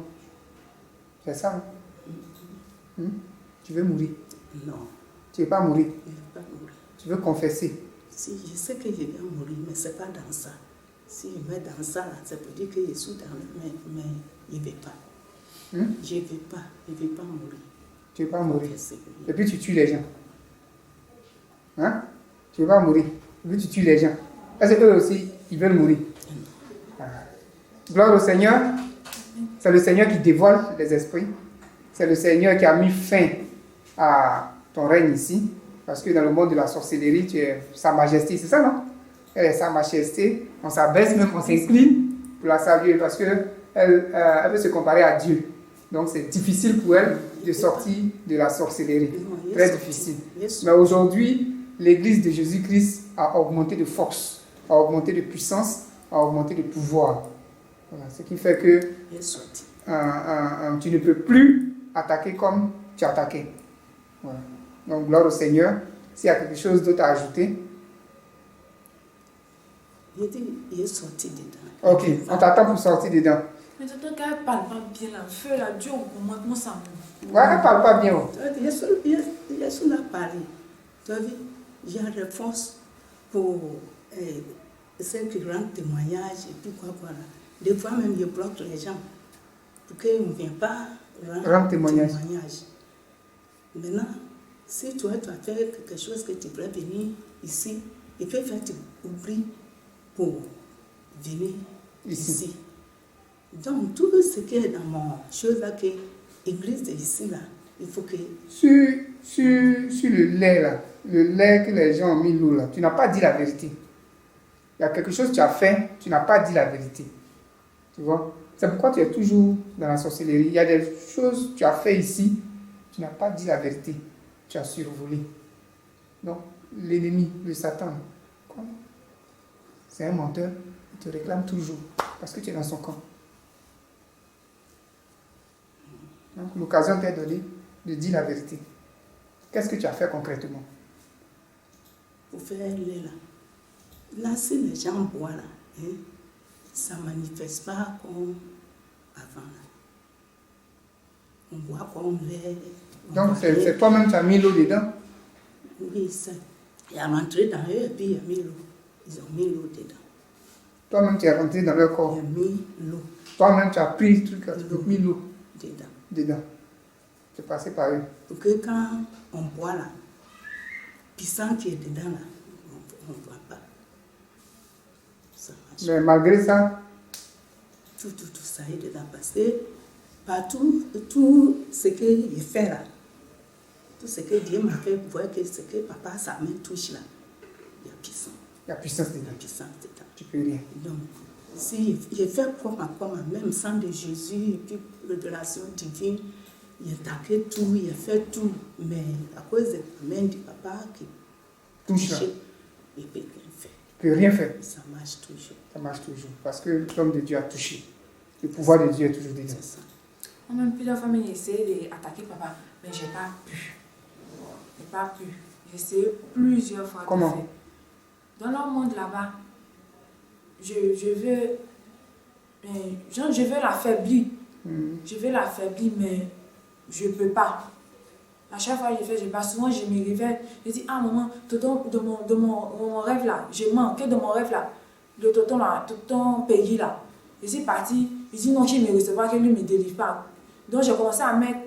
c'est ça, hein? Tu veux mourir? Non. Tu ne veux pas mourir? Je ne veux pas mourir. Tu veux confesser? Si, je sais que je vais mourir, mais ce n'est pas dans ça. Si je mets dans ça, ça peut dire que je suis dans le... Mais je ne vais pas. Je ne vais pas mourir. Tu ne veux pas mourir? Confesser. Et puis tu tues les gens. Hein? Tu ne veux pas mourir. Et puis tu tues les gens. Est-ce qu'eux aussi, ils veulent mourir? Ah. Gloire au Seigneur. C'est le Seigneur qui dévoile les esprits. C'est le Seigneur qui a mis fin à ton règne ici. Parce que dans le monde de la sorcellerie, tu es Sa Majesté, c'est ça, non? Elle est Sa Majesté. On s'abaisse même, on s'incline pour la saluer parce qu'elle veut se comparer à Dieu. Donc c'est difficile pour elle de sortir de la sorcellerie. Très difficile. Mais aujourd'hui, l'Église de Jésus-Christ a augmenté de force, a augmenté de puissance, a augmenté de pouvoir. Voilà. Ce qui fait que tu ne peux plus attaquer comme tu attaquais. Voilà. Donc gloire au Seigneur. S'il y a quelque chose d'autre à ajouter. Il est sorti dedans. Ok, on t'attend pour sortir dedans. Mais tonton, quand elle parle pas bien, le feu là, Dieu, comment ça me... Ouais, elle ne parle pas bien. Jésus n'a parlé. Tu as vu, j'ai une réponse pour ceux qui rendent témoignage et puis quoi. Des fois même, je bloque les gens pour qu'ils ne viennent pas rendre témoignage. Maintenant, si toi, tu as fait quelque chose que tu pourrais venir ici, il peut faire tu oublies pour venir ici. Donc, tout ce qui est dans mon chose là, que l'église est ici, là, il faut que... Sur le lait, là, le lait que les gens ont mis l'eau, là, tu n'as pas dit la vérité. Il y a quelque chose que tu as fait, tu n'as pas dit la vérité. Tu vois? C'est pourquoi tu es toujours dans la sorcellerie. Il y a des choses que tu as fait ici, tu n'as pas dit la vérité. Tu as survolé. Donc, l'ennemi, le Satan, c'est un menteur, il te réclame toujours parce que tu es dans son camp. Donc, l'occasion t'est donnée de dire la vérité. Qu'est-ce que tu as fait concrètement? Pour faire lait là. Là, si les gens boivent là, hein, ça ne manifeste pas comme avant. Là. On boit comme lait. Donc, c'est toi-même qui as mis l'eau dedans? Oui, ça. Il a rentré dans eux et puis il a mis l'eau. Ils ont mis l'eau dedans. Toi-même, tu es rentré dans leur corps? Il a mis l'eau. Toi-même, tu as pris le truc, tu as mis l'eau dedans. Tu es passé par eux. Pour que quand on boit là, puissant qui est dedans là, on ne voit pas. Ça marche. Mais malgré ça, tout ça est dedans parce que partout, tout ce qu'il fait là, tout ce que Dieu m'a fait, vous voyez que ce que papa, sa main touche là, il y a puissance. Il y a puissance dedans. Il y a puissance dedans. Tu peux rien. Donc, si il fait comme même sang de Jésus, et puis révélation divine, il a attaqué tout, il a fait tout, mais à cause de la main du papa qui touche, il ne peut rien faire. Tu peux rien faire. Ça marche toujours. Ça marche toujours. Parce que l'homme de Dieu a touché. Le pouvoir de Dieu est toujours dedans. C'est ça. Moi-même, plusieurs fois, j'ai essayé d'attaquer papa, mais je n'ai pas pu. Je n'ai pas pu. J'ai essayé plusieurs fois. Comment? de faire. Dans leur monde là-bas, je veux l'affaiblir. Je veux l'affaiblir, mais je ne peux pas. À chaque fois que je fais, je passe. Souvent, je me réveille. Je dis, ah maman, tonton, de mon rêve là, j'ai manqué de mon rêve là. Le tonton là, tonton Peggy là. Je suis partie. Je dis non, je ne me recevoir, que lui ne me délivre pas. Donc, j'ai commencé à mettre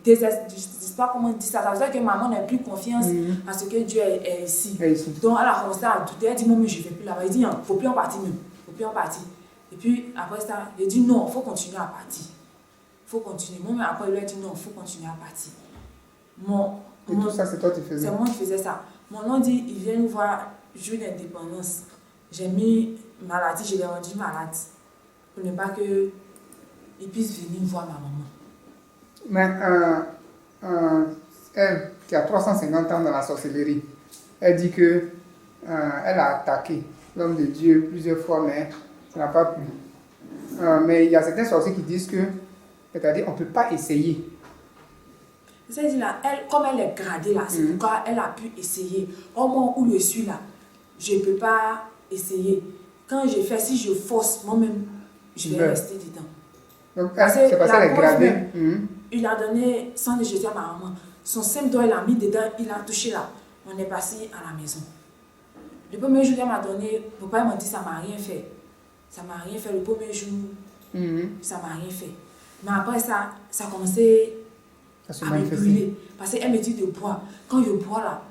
des histoires, comment on dit ça. Ça veut dire que maman n'a plus confiance à ce que Dieu est ici. Donc, elle a commencé à douter. Elle dit, non, mais je ne vais plus là-bas. Il dit, il ne faut plus en partir même. Il ne faut plus en partir. Et puis, après ça, il dit, non, il faut continuer à partir. Il faut continuer. Moi, après, il lui a dit, non, il faut continuer à partir. Et tout ça, c'est toi qui faisais? C'est moi qui faisais ça. Mon nom dit, il vient nous voir jour d'indépendance. J'ai mis maladie, je l'ai rendu malade. Pour ne pas qu'il puisse venir voir ma maman. Mais elle, qui a 350 ans dans la sorcellerie, elle dit que elle a attaqué l'homme de Dieu plusieurs fois, mais ça n'a pas pu. Mais il y a certains sorciers qui disent que, c'est-à-dire, on ne peut pas essayer. C'est-à-dire là, comme elle est gradée là, c'est pourquoi elle a pu essayer. Au moment où je suis là, je ne peux pas essayer. Quand je fais, si je force moi-même, je vais rester dedans. Donc, c'est parce qu'elle est gradée. Il a donné, sans le jeter à ma maman, son symptôme, il a mis dedans, il a touché là. On est passé à la maison. Le premier jour, elle m'a donné, papa m'a dit, ça ne m'a rien fait. Ça ne m'a rien fait. Le premier jour, ça ne m'a rien fait. Mais après ça, ça a commencé à me brûler. Parce qu'elle me dit de boire. Quand je bois là,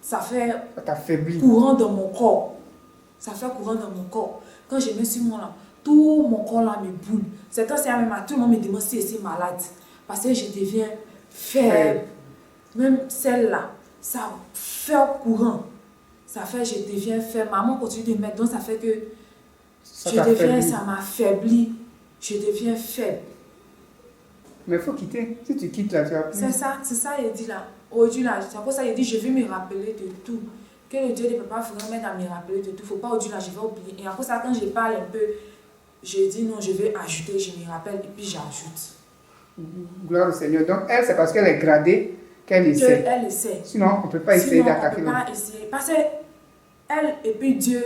ça fait courant dans mon corps. Ça fait courant dans mon corps. Quand je me suis moi là, tout mon corps là me boule. C'est quand c'est même tout le monde me demande si je suis malade. Parce que je deviens faible. Même celle-là, ça fait courant. Ça fait je deviens faible. Maman continue de mettre. Donc ça fait que ça m'affaiblit. Je deviens faible. Mais il faut quitter. Si tu quittes là, tu vas plus. C'est ça, il dit là. Aujourd'hui là, c'est pour ça qu'il dit je vais me rappeler de tout. Que le Dieu de papa faudrait mettre à me rappeler de tout. Il ne faut pas aujourd'hui là, je vais oublier. Et après ça, quand je parle un peu, je dis non, je vais ajouter, je me rappelle et puis j'ajoute. Gloire au Seigneur. Donc elle, c'est parce qu'elle est gradée qu'elle essaie. Elle essaie. Sinon, on ne peut pas essayer d'attaquer. On ne peut pas essayer. Parce que elle et puis Dieu,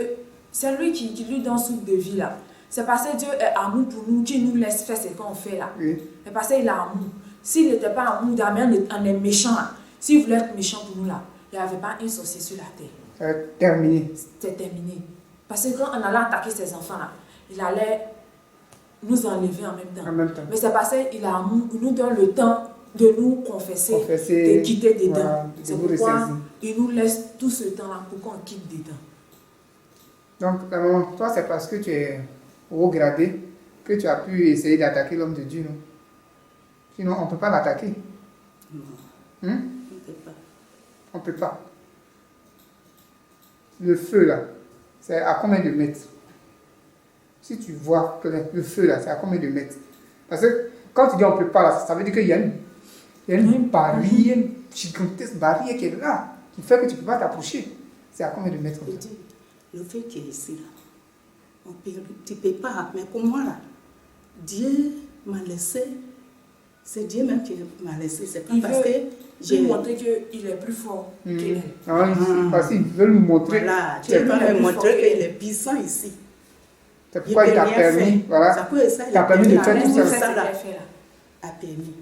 c'est lui qui lui donne souffle de vie là. C'est parce que Dieu est amour pour nous, qui nous laisse faire ce qu'on fait là. Oui. C'est parce qu'il a amour. S'il n'était pas amour, on est méchant là. S'il voulait être méchant pour nous là, il n'y avait pas un sorcier sur la terre. C'est terminé. C'est terminé. Parce que quand on allait attaquer ces enfants là, il allait nous enlever en même temps. Mais c'est parce qu'il a amour, il nous donne le temps de nous confesser de quitter dedans. Voilà, c'est pourquoi il nous laisse tout ce temps là pour qu'on quitte dedans. Donc, maman, toi, c'est parce que tu es haut gradé que tu as pu essayer d'attaquer l'homme de Dieu, non? Sinon, on ne peut pas l'attaquer. Non. On ne peut pas. On ne peut pas. Le feu, là, c'est à combien de mètres? Si tu vois que le feu, là, c'est à combien de mètres? Parce que quand tu dis on ne peut pas, là, ça veut dire qu'il y a une barrière, une gigantesque barrière qui est là, qui fait que tu ne peux pas t'approcher. C'est à combien de mètres? Le feu qui est ici, là, tu ne peux pas, mais pour moi, là, Dieu m'a laissé. C'est Dieu même qui m'a laissé. C'est pas parce que j'ai montré qu'il est plus fort qu'elle. Parce qu'il veut nous montrer. Voilà, Dieu veut me montrer qu'il est puissant ici. C'est pourquoi il t'a permis. Voilà. Il t'a permis de faire tout ça. Là, a permis.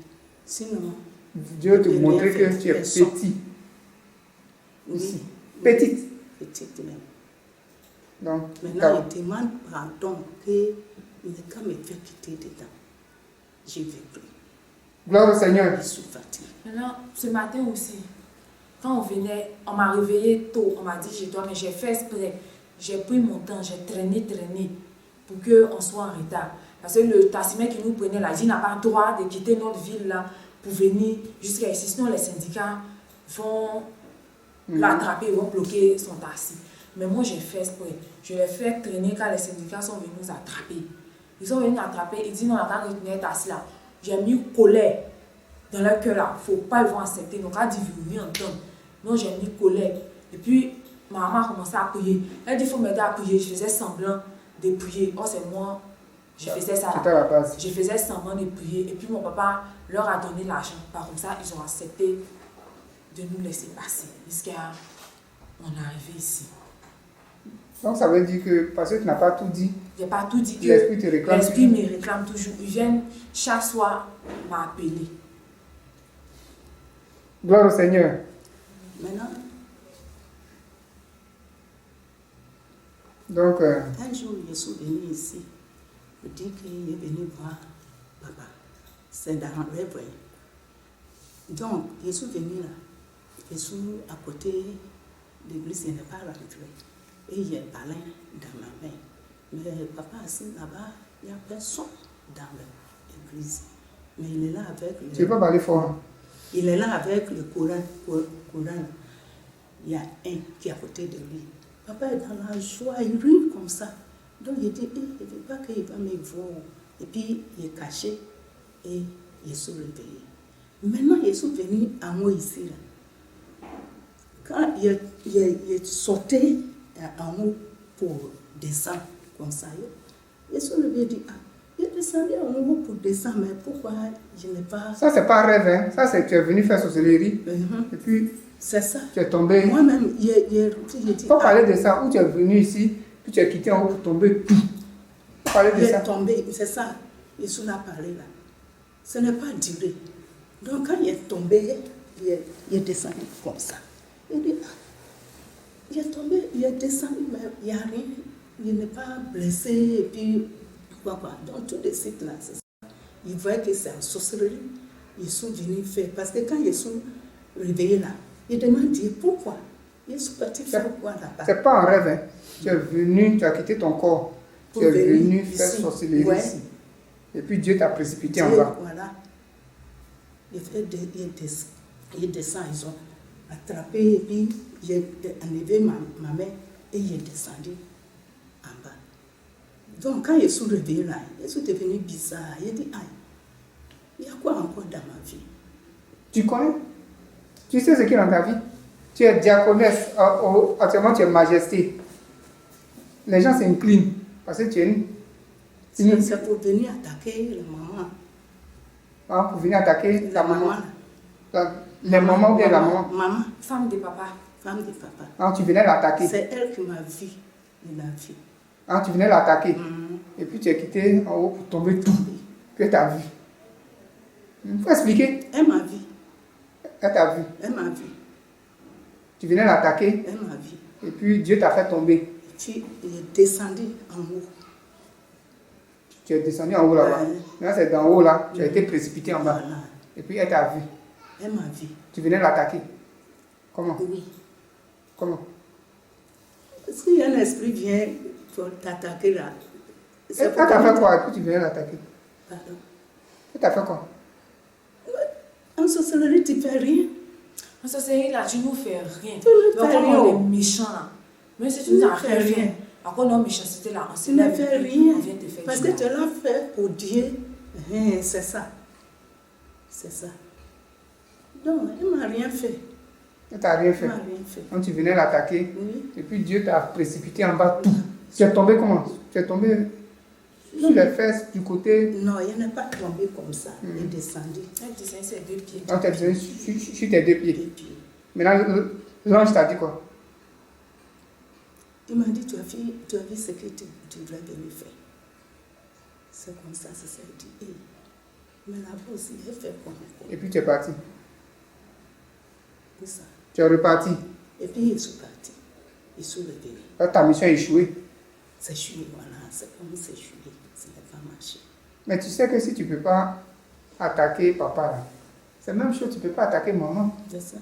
Sinon, Dieu te montrer que tu es petit. Ici. Petite. Petite même. Donc, maintenant, il demande pardon que quand me fait quitter dedans, je ne vais plus. Gloire au Seigneur. Je suis fatiguée. Maintenant, ce matin aussi, quand on venait, on m'a réveillé tôt, on m'a dit je dois, mais j'ai fait exprès. J'ai pris mon temps, j'ai traîné pour qu'on soit en retard. Parce que le taximètre qui nous prenait là, il n'a pas le droit de quitter notre ville là pour venir jusqu'à ici. Sinon, les syndicats vont l'attraper, ils vont bloquer son taxi. Mais moi, j'ai fait exprès. Je l'ai fait traîner quand les syndicats sont venus nous attraper. Ils sont venus nous attraper, ils disent non, on attend retenir le taxi là. J'ai mis colère dans leur cœur là. Il ne faut pas, ils vont accepter. Donc, elle dit, vous voulez entendre. Donc, j'ai mis colère. Et puis, ma maman a commencé à prier. Elle dit, il faut m'aider à prier. Je faisais semblant de prier. Oh, c'est moi Je faisais ça. C'était la base. Je faisais semblant de prier et puis mon papa leur a donné l'argent. Par comme ça, ils ont accepté de nous laisser passer jusqu'à on est arrivé ici. Donc ça veut dire que parce que tu n'as pas tout dit, Je n'ai pas tout dit que l'esprit te réclame. l'esprit me réclame toujours. Ils viennent chaque soir m'appeler. Gloire au Seigneur. Maintenant, Donc, un jour, je suis venu ici pour dire qu'il est venu voir papa. C'est dans le rêve. Donc, je suis venu là. Je suis à côté de l'église, il n'est pas rentré. Et il y a un balein dans ma main. Mais papa assis là-bas, il n'y a personne dans l'église. Mais il est là avec tu ne peux pas parler fort. il est là avec le Coran. Il y a un qui est à côté de lui. Papa est dans la joie, il rit comme ça. Donc il dit, il ne veut pas qu'il va me voir. Et puis il est caché et il se réveillé. Maintenant, il est venu à moi ici. Là. Quand il est sauté en haut pour descendre comme ça, il se réveillé et dit, ah, il est descendu en haut pour descendre, mais pourquoi je n'ai pas... Ça, c'est pas un rêve, hein. Ça, c'est que tu es venu faire sorcellerie. Et puis, c'est ça. tu es tombé. Moi-même, il dit... Faut parler de ça. Où tu es venu ici, puis tu es quitté en haut pour tomber. Faut parler de ça. Il est tombé, c'est ça. Jésus l'a parlé là. Ce n'est pas duré. Donc, quand il est tombé, il est descendu comme ça. Il dit, ah, il est tombé, il est descendu, mais il n'y a rien. Il n'est pas blessé, et puis, quoi. Donc, tout de suite là, c'est ça. Il voyait que c'est en sorcellerie. Ils sont venus faire. Parce que quand ils sont réveillés là, ils demandent pourquoi. Ils sont partis faire quoi là-bas. C'est pas un rêve, hein. Tu es venu, tu as quitté ton corps. Tu es venu faire sorcellerie ici. Et puis Dieu t'a précipité en bas. Voilà. Il descend, ils ont attrapé, et puis j'ai enlevé ma main et il est descendu en bas. Donc quand ils sont réveillés là, ils sont devenus bizarres. Il dit, ah, il y a quoi encore dans ma vie? Tu connais? Tu sais ce qu'il y a dans ta vie? Tu es diaconesse, actuellement tu es majesté. Les gens s'inclinent parce que tu es une... C'est pour venir attaquer la maman. Ah, pour venir attaquer la maman. Les mamans ou bien la maman? Maman. Femme de papa. Femme de papa. Ah, tu venais l'attaquer? C'est elle qui m'a vu. Il a vu. Ah, tu venais l'attaquer. Et puis tu es quitté en haut pour tomber tout. Que tu as vu. Il faut expliquer. Elle m'a vu. Elle t'a vu. Elle m'a vu. Tu venais l'attaquer. Elle m'a vu. Et puis Dieu t'a fait tomber. Et puis il est descendu en haut. Tu es descendu en haut là-bas. Là, c'est d'en haut là. Tu as été précipité en bas. Voilà. Et puis elle t'a vu. Elle m'a vu. Tu venais l'attaquer. Comment? Oui. Comment? Parce qu'il y a un esprit qui vient pour t'attaquer là. Elle t'a fait quoi? Et puis tu venais l'attaquer. Pardon. Elle t'a fait quoi? En sorcellerie, tu ne fais rien. En sorcellerie là, tu ne nous fais rien. Tu ne fais Donc rien. on est méchants là. Mais si tu nous as fait rien. À quoi notre méchanceté là? Tu ne fais rien. On vient te faire Parce que tu l'as fait pour Dieu. C'est ça. C'est ça. Non, elle ne m'a rien fait. Elle t'a rien fait. Elle m'a rien fait. Donc tu venais l'attaquer. Oui. Et puis Dieu t'a précipité en bas tout. Tu es tombé comment? Tu es tombé sur les fesses du côté. Non, il n'est pas tombé comme ça. Il est descendu. Elle descend ses 2 pieds. Donc tu es descendu sur tes 2 pieds. 2 pieds. Maintenant, l'ange t'a dit quoi? Il m'a dit, tu as vu ce que tu devrais venir faire. C'est comme ça, c'est ça. Il dit, hey. Mais là-bas aussi, il fait comme ça. Et puis tu es parti. C'est ça. Tu es reparti. Et puis ils sont partis. Ils sont réveillés. Ta mission a échoué. C'est échoué, voilà. C'est comme c'est échoué. Ça n'a pas marché. Mais tu sais que si tu ne peux pas attaquer papa, là, c'est la même chose, tu ne peux pas attaquer maman. C'est ça.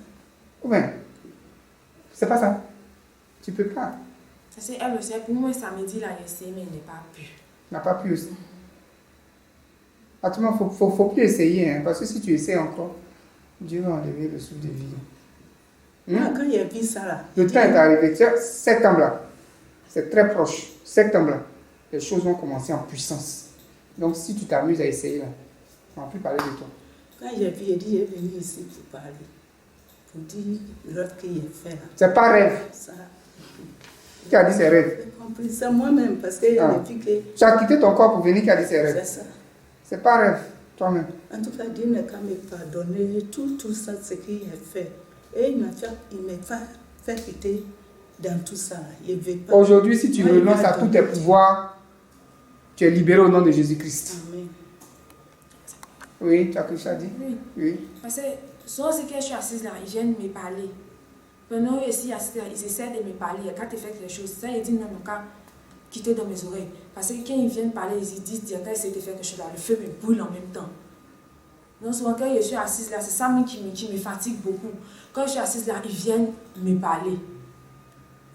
Ou bien, c'est pas ça. Tu ne peux pas. C'est elle aussi. Pour moi, samedi, là, essayé, mais il n'est pas pu. N'a pas pu aussi. Actuellement, il faut plus essayer, hein, parce que si tu essaies encore, Dieu va enlever le souffle de vie. Quand il a vu ça là. Le temps est arrivé. Tiens, septembre là, c'est très proche. Septembre là, les choses vont commencer en puissance. Donc si tu t'amuses à essayer là, on ne va plus parler de toi. Quand il a vu, il dit, il est venu ici pour parler. Pour dire l'autre qu'il a fait là. C'est pas rêve. Ça, Qui a dit ses rêves? J'ai compris, c'est moi-même, parce que depuis que... Tu as quitté ton corps pour venir, qui a dit ses rêves? C'est ça. C'est pas rêve, toi-même. En tout cas, Dieu n'a qu'à me pardonner tout ça, ce qu'il a fait. Et il m'a fait quitter dans tout ça. Il veut pas. Aujourd'hui, si tu renonces à tous tes pouvoirs, tu es libéré au nom de Jésus-Christ. Amen. Oui, tu as quelque chose à dire? Oui. Oui. Parce que souvent, c'est que je suis assise là, ils viennent me parler. Pendant que je suis assise là, ils essaient de me parler. Quand tu fais quelque chose, ça, ils disent non, non, quand quitter dans mes oreilles. Parce que quand ils viennent parler, ils disent, quand ils essaient de faire quelque chose là, le feu me brûle en même temps. Donc souvent, quand je suis assise là, c'est ça même qui me fatigue beaucoup. Quand je suis assise là, ils viennent me parler.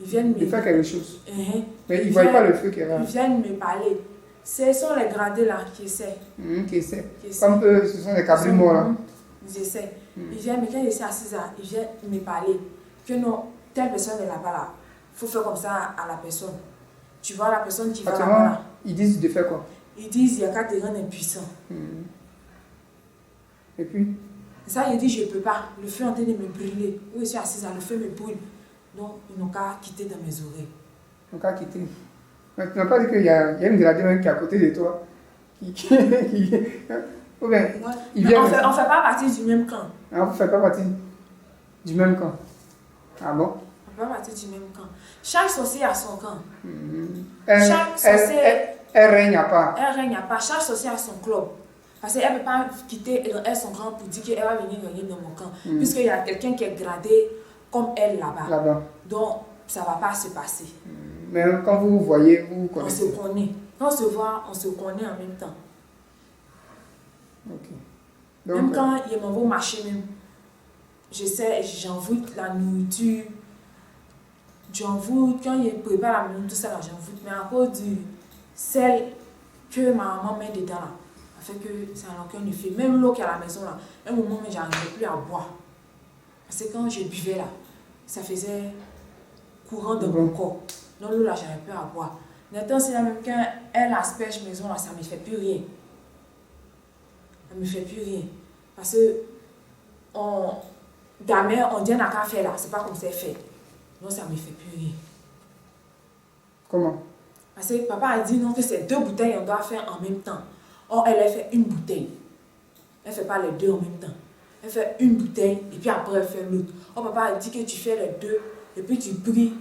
Ils viennent De me... faire quelque chose. Uh-huh. Mais ils ne voient pas le feu qui est là. Ils viennent me parler. Ce sont les gradés là qui essaient. Qui essaient. Qui essaient. Comme eux, ce sont les cabris morts là. Ils essaient. Ils viennent, mais quand je suis assise là, ils viennent me parler. Que non, telle personne est là-bas là. Il faut faire comme ça à la personne. Tu vois la personne qui va là-bas là. Ils disent de faire quoi? Ils disent, il y a qu'à te rendre impuissant. Et puis? Ça, il dit, je ne peux pas. Le feu est en train de me brûler. Où je suis assise là, le feu me brûle. Donc, ils n'ont qu'à quitter dans mes oreilles. Ils n'ont qu'à quitter. Mais tu n'as pas dit qu'il y a une gradée même qui est à côté de toi. Ou bien, ils viennent. On ne fait pas partie du même camp. On ne fait pas partie du même camp. Ah bon? On ne fait pas partie du même camp. Chaque sorcier a son camp. Chaque sorcier. Elle règne à part. Elle règne à part. Chaque sorcier a son club. Parce qu'elle ne peut pas quitter son camp pour dire qu'elle va venir régner dans mon camp. Puisqu'il y a quelqu'un qui est gradé comme elle là-bas. Donc, ça ne va pas se passer. Mais quand vous vous voyez, vous connaissez. On se connaît. Quand on se voit, on se connaît en même temps. Ok. Donc, même quand il m'envoie marcher, même, j'envoûte la nourriture. J'envoûte, quand il prépare la nourriture, tout ça, là, j'envoûte. Mais à cause du sel que ma maman met dedans, là, ça fait que ça n'a aucun effet. Même l'eau qui est à la maison, là, à un moment, je n'arrivais plus à boire. Parce que quand je buvais, là, ça faisait courant dans mon corps. Donc l'eau, là, j'avais plus à boire. Maintenant, c'est la même quand elle asperge maison, là, ça ne me fait plus rien. Ça ne me fait plus rien. Parce que, gamin, on dit n'a qu'à faire là, c'est pas comme c'est fait. Donc ça ne me fait plus rien. Comment? Parce que papa a dit non, que c'est 2 bouteilles, on doit faire en même temps. Or, elle a fait 1 bouteille. Elle ne fait pas les 2 en même temps. Elle fait 1 bouteille et puis après elle fait l'autre. Or, papa a dit que tu fais les 2 et puis tu pries,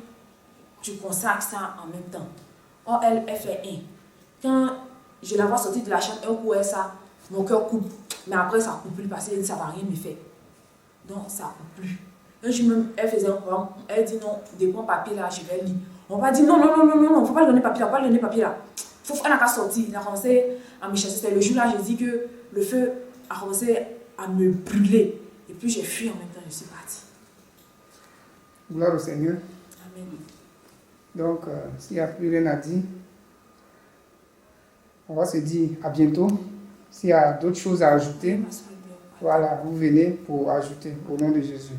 tu consacres ça en même temps. Or, elle fait 1. Quand je la vois sortir de la chambre, un coup, ça, mon cœur coupe. Mais après, ça ne coupe plus parce que ça ne va rien me faire. Donc, ça ne coupe plus. Un jour même, elle faisait un programme, elle dit non, dépend papier là, je vais lire. On va dire non, il ne faut pas le donner papier là, pas le donner papier là. Elle n'a qu'à sortir. Elle a commencé à me chasser. C'était le jour là, j'ai dit que le feu a commencé à me brûler. Et puis j'ai fui en même temps, je suis partie. Gloire au Seigneur. Amen. Donc, s'il n'y a plus rien à dire, on va se dire à bientôt. S'il y a d'autres choses à ajouter, voilà, vous venez pour ajouter au nom de Jésus.